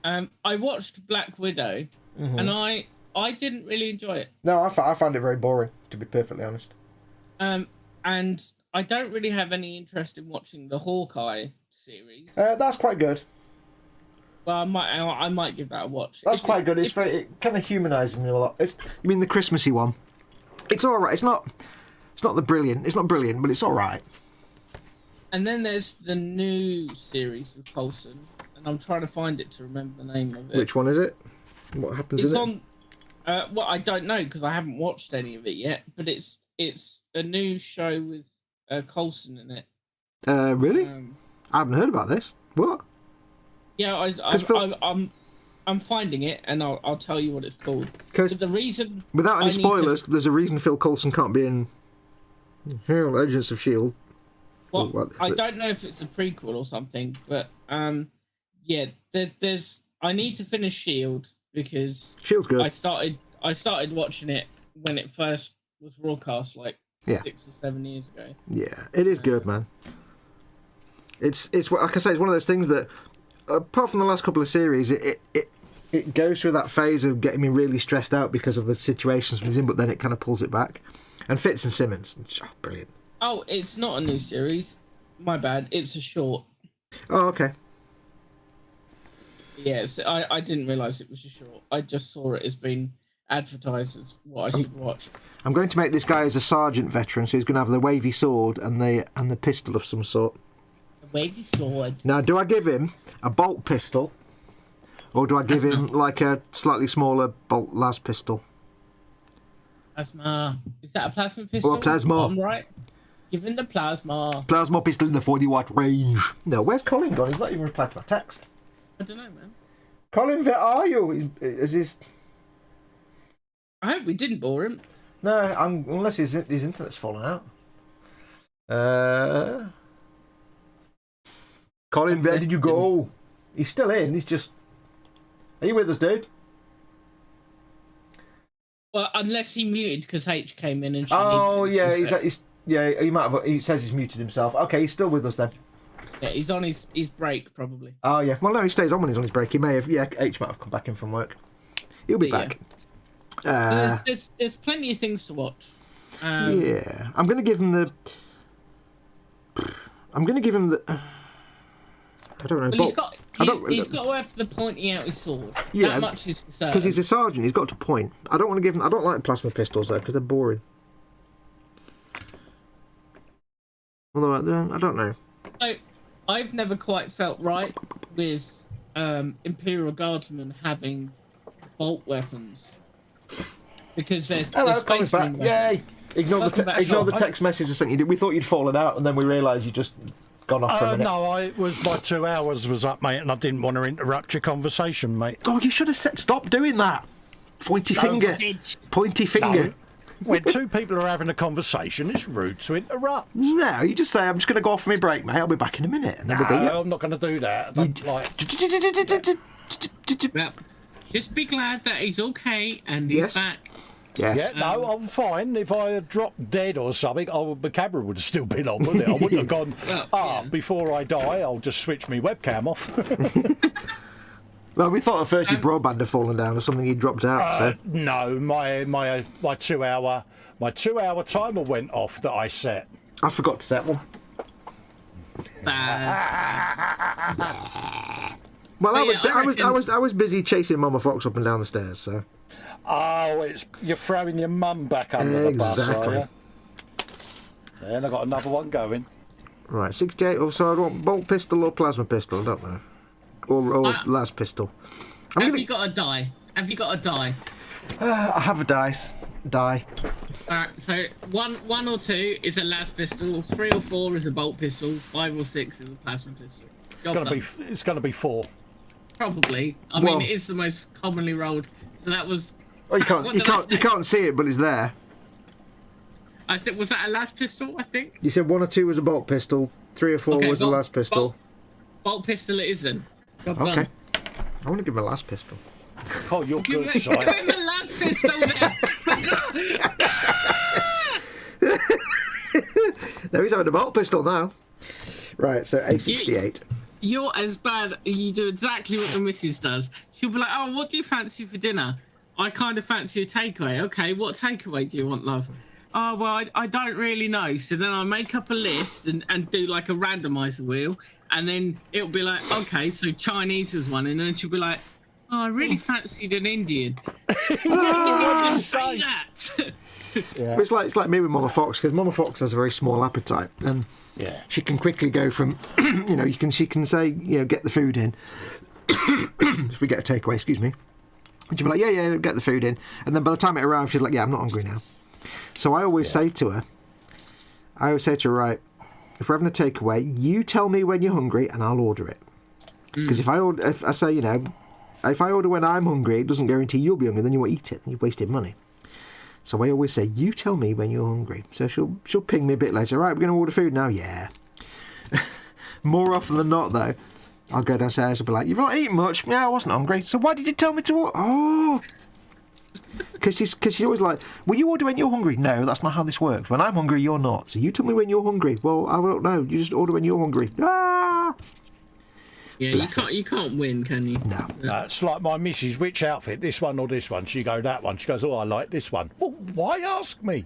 I watched Black Widow, and I didn't really enjoy it. No, I found it very boring, to be perfectly honest. And I don't really have any interest in watching the Hawkeye series. That's quite good. Well, I might give that a watch. That's quite good. It kind of humanises me a lot. You mean the Christmassy one? It's all right. It's not brilliant. It's not brilliant, but it's all right. And then there's the new series with Coulson, and I'm trying to find it to remember the name of it. Which one is it? What happens It's in on. Well, I don't know because I haven't watched any of it yet. But it's a new show with Coulson in it. Really? I haven't heard about this. What? Yeah, I'm finding it, and I'll tell you what it's called. Because the reason, without any spoilers, there's a reason Phil Coulson can't be in Agents of S.H.I.E.L.D. Well, I don't know if it's a prequel or something, but yeah, there's. I need to finish Shield because Shield's good. I started watching it when it first was broadcast, like 6 or 7 years ago. Yeah, it is good, man. It's like I say, it's one of those things that, apart from the last couple of series, it goes through that phase of getting me really stressed out because of the situations we're in, but then it kind of pulls it back. And Fitz and Simmons, brilliant. Oh, it's not a new series. My bad. It's a short. Oh, okay. Yes, I didn't realise it was a short. I just saw it as being advertised as what I should watch. I'm going to make this guy as a sergeant veteran, so he's going to have the wavy sword and the pistol of some sort. A wavy sword. Now, do I give him a bolt pistol, or do I give him like a slightly smaller bolt las pistol? Plasma. Is that a plasma pistol? Or a plasma. I'm right. Give him the plasma. Plasma pistol in the 40-watt range. No, where's Colin gone? He's not even replied to my text. I don't know, man. Colin, where are you? Is his... I hope we didn't bore him. No, unless his internet's fallen out. Colin, where did you go? He's still in. He's just... Are you with us, dude? Well, unless he muted because H came in and. Oh yeah, he might have. He says he's muted himself. Okay, he's still with us then. Yeah, he's on his break probably. Oh yeah. Well, no, he stays on when he's on his break. He may have. Yeah, H might have come back in from work. He'll be back. There's plenty of things to watch. Yeah, I'm going to give him the. I don't know. Well, he's got to have the pointing out his sword. Yeah, that much is certain. Because he's a sergeant. He's got to point. I don't want to give him. I don't like plasma pistols though because they're boring. Although I don't know. So, I've never quite felt right with Imperial Guardsmen having bolt weapons because there's Colin's back. Yay! Ignore the text message I sent you. We thought you'd fallen out, and then we realised you just gone off for a minute. No, my 2 hours was up, mate, and I didn't want to interrupt your conversation, mate. Oh, you should have said stop doing that. Pointy finger. No. When two people are having a conversation, it's rude to interrupt. No, you just say, I'm just going to go off for my break, mate. I'll be back in a minute. And then we'll be, I'm not going to do that. Well, just be glad that he's okay and he's back. Yes. Yeah, no, I'm fine. If I had dropped dead or something, the camera would have still been on, wouldn't it? I wouldn't have gone, before I die, I'll just switch my webcam off. Well, we thought at first your broadband had fallen down or something he'd dropped out. So. No, my 2 hour timer went off that I set. I forgot to set one. Well, I was busy chasing Mama Foxx up and down the stairs, so. Oh, you're throwing your mum back under the bus, are you? And I got another one going. Right, 68. Oh, so I want bolt pistol or plasma pistol. I don't know. Or las pistol. Have you got a die? Have you got a die? I have a die. Alright, so one or two is a las pistol, 3 or 4 is a bolt pistol, 5 or 6 is a plasma pistol. It's gonna be 4. Probably. I mean, it is the most commonly rolled. So that was. Oh, you can't see it, but it's there. I think was that a las pistol? I think. You said 1 or 2 was a bolt pistol, 3 or 4 was a las pistol. Bolt pistol it isn't. Job okay. done. I want to give him a las pistol. Oh, you're good, Give him a las pistol there. No, he's having a bolt pistol now. Right, so A68. You're as bad. You do exactly what the missus does. She'll be like, "Oh, what do you fancy for dinner?" I kind of fancy a takeaway. Okay, what takeaway do you want, love? Oh, well, I don't really know. So then I make up a list and do like a randomizer wheel. And then it'll be like, okay, so Chinese is one. And then she'll be like, oh, I really fancied an Indian. Just say that. Yeah. It's like me with Mama Foxx, because Mama Foxx has a very small appetite. And she can quickly go from, she can say, get the food in. If we get a takeaway, excuse me. And she'll be like, yeah, get the food in. And then by the time it arrives, she's like, yeah, I'm not hungry now. So I always say to her, right, if we're having a takeaway, you tell me when you're hungry and I'll order it. Because if I say, if I order when I'm hungry, it doesn't guarantee you'll be hungry, then you won't eat it, and you've wasted money. So I always say, you tell me when you're hungry. So she'll ping me a bit later, right, we're going to order food now? Yeah. More often than not, though, I'll go downstairs and be like, you've not eaten much. Yeah, I wasn't hungry. So why did you tell me to order? Oh. Because she's always like, well, you order when you're hungry. No, that's not how this works. When I'm hungry, you're not. So you tell me when you're hungry. Well, I don't know. You just order when you're hungry. Ah! Yeah, you can't win, can you? No. It's like my missus, which outfit, this one or this one? She go, that one. She goes, oh, I like this one. Well, why ask me?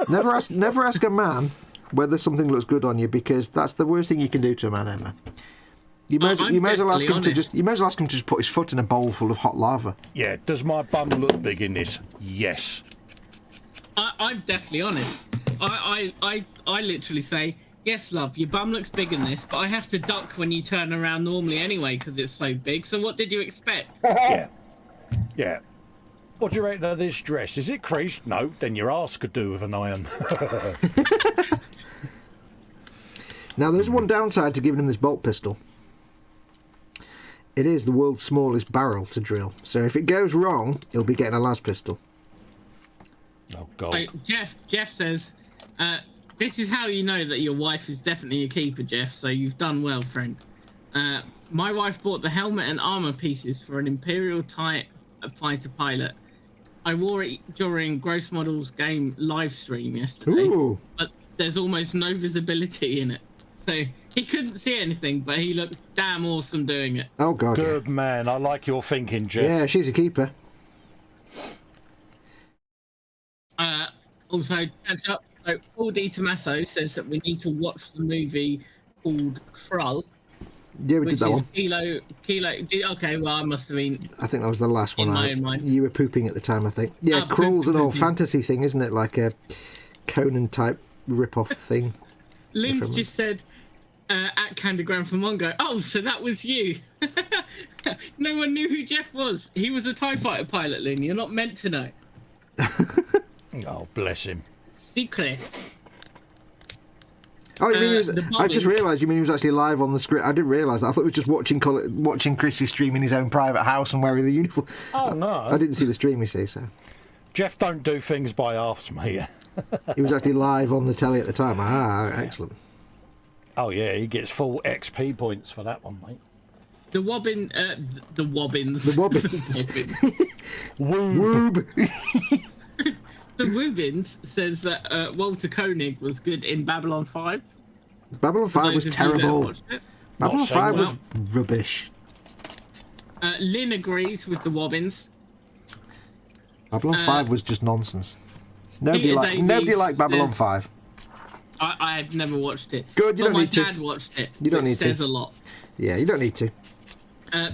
Never ask a man whether something looks good on you, because that's the worst thing you can do to a man ever. You may as well ask him to just put his foot in a bowl full of hot lava. Yeah, does my bum look big in this? Yes. I'm definitely honest. I literally say, yes, love, your bum looks big in this, but I have to duck when you turn around normally anyway because it's so big. So what did you expect? Yeah. What do you reckon of this dress? Is it creased? No, then your arse could do with an iron. Now, there's one downside to giving him this bolt pistol. It is the world's smallest barrel to drill. So if it goes wrong, he'll be getting a las pistol. Oh, God. So Jeff says, this is how you know that your wife is definitely a keeper, Jeff. So you've done well, friend. My wife bought the helmet and armor pieces for an Imperial type fighter pilot. I wore it during Gross Models game live stream yesterday. Ooh. But there's almost no visibility in it. So he couldn't see anything, but he looked damn awesome doing it. Oh, God. Good man. I like your thinking, Jeff. Yeah, she's a keeper. Also, catch up. So Paul D. Tommaso says that we need to watch the movie called Krull. Yeah, we Which did that is one. Kilo. Okay, well, I must have been. I think that was the last one. In my own mind. You were pooping at the time, I think. Yeah, Krull's an old fantasy thing, isn't it? Like a Conan-type rip-off thing. Lynn's just said, at Candygram for Mongo. Oh, so that was you. No one knew who Jeff was. He was a TIE fighter pilot, Lynn. You're not meant to know. Oh, bless him. Secret. Oh, you mean I just realised you mean he was actually live on the script. I didn't realise that. I thought we were just watching Chrissy stream in his own private house and wearing the uniform. Oh, no. I didn't see the stream, you see, so. Jeff don't do things by halves, mate. He was actually live on the telly at the time. Ah, excellent. Oh, yeah, he gets full XP points for that one, mate. The Wobbins. The Wobbins. Woob. The Woobins says that Walter Koenig was good in Babylon 5. Babylon 5 was terrible. Babylon 5 was well. rubbish. Lynn agrees with the Wobbins. Babylon 5 was just nonsense. Nobody Davies liked Babylon says- 5. I have never watched it. Good, you but don't my need to. dad watched it. You don't which need to. says a lot. Yeah, you don't need to.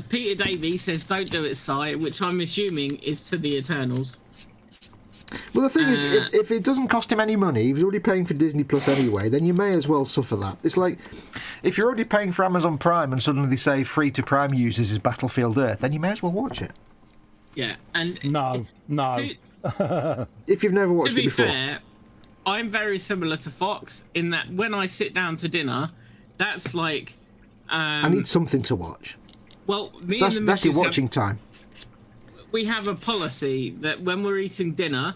Peter Davies says, "Don't do it, Si," which I'm assuming is to the Eternals. Well, the thing is, if it doesn't cost him any money, if he's already paying for Disney Plus anyway, then you may as well suffer that. It's like, if you're already paying for Amazon Prime and suddenly they say free to Prime users is Battlefield Earth, then you may as well watch it. Yeah, and No. If you've never watched to it be before. fair, I'm very similar to Foxx in that when I sit down to dinner, that's like. I need something to watch. Well, me That's and the your missus watching time. we have a policy that when we're eating dinner,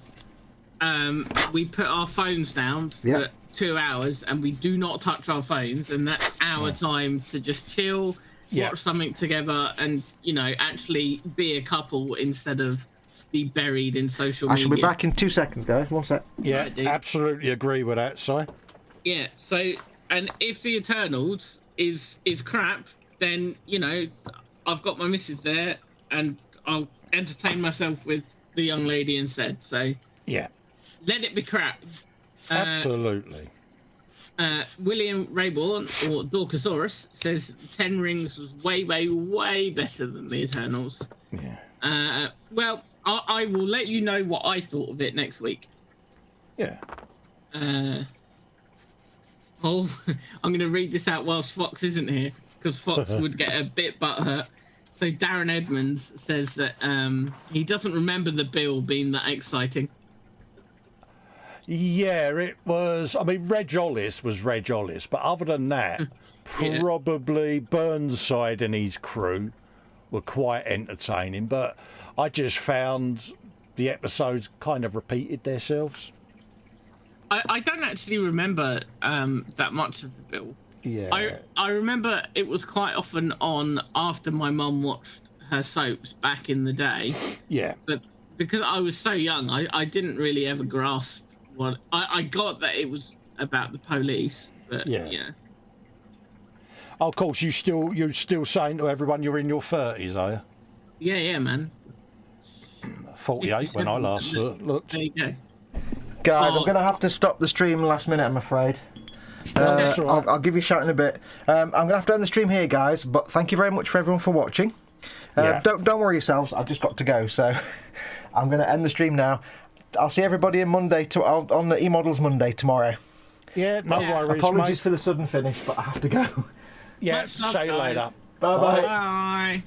we put our phones down for Yeah. 2 hours and we do not touch our phones, and that's our time to just chill, Yeah. watch something together, and actually be a couple instead of be buried in social I media. shall be back in 2 seconds, guys. 1 sec. Yeah, Right, dude. absolutely agree with that, Si. Yeah. So, and if the Eternals is crap, then I've got my missus there, and I'll entertain myself with the young lady instead. So Yeah, let it be crap. absolutely. William Rayborn, or Dorcasaurus, says 10 Rings was way, way, way better than the Eternals. Yeah. Well, I will let you know what I thought of it next week. Yeah. I'm going to read this out whilst Foxx isn't here, because Foxx would get a bit butthurt. So Darren Edmonds says that he doesn't remember the bill being that exciting. Yeah, it was. I mean, Reg Ollis was Reg Ollis, but other than that, Yeah. probably Burnside and his crew were quite entertaining. But I just found the episodes kind of repeated themselves. I don't actually remember that much of the bill. Yeah. I remember it was quite often on after my mum watched her soaps back in the day, Yeah. but because I was so young, I didn't really ever grasp what I got that it was about the police. But Yeah. Of course, you're still saying to everyone you're in your 30s, are you? Yeah, man. 48 when I last looked. There you go. Guys, Oh. I'm going to have to stop the stream last minute, I'm afraid. That's all right. I'll give you a shout in a bit. I'm going to have to end the stream here, guys, but thank you very much for everyone for watching. Yeah. Don't worry yourselves, I've just got to go, so I'm going to end the stream now. I'll see everybody on Monday on the E-Models Monday tomorrow. Yeah, no Yeah. worries, Apologies mate. for the sudden finish, but I have to go. Yeah, Much love, see you guys. later. Bye-bye. Bye.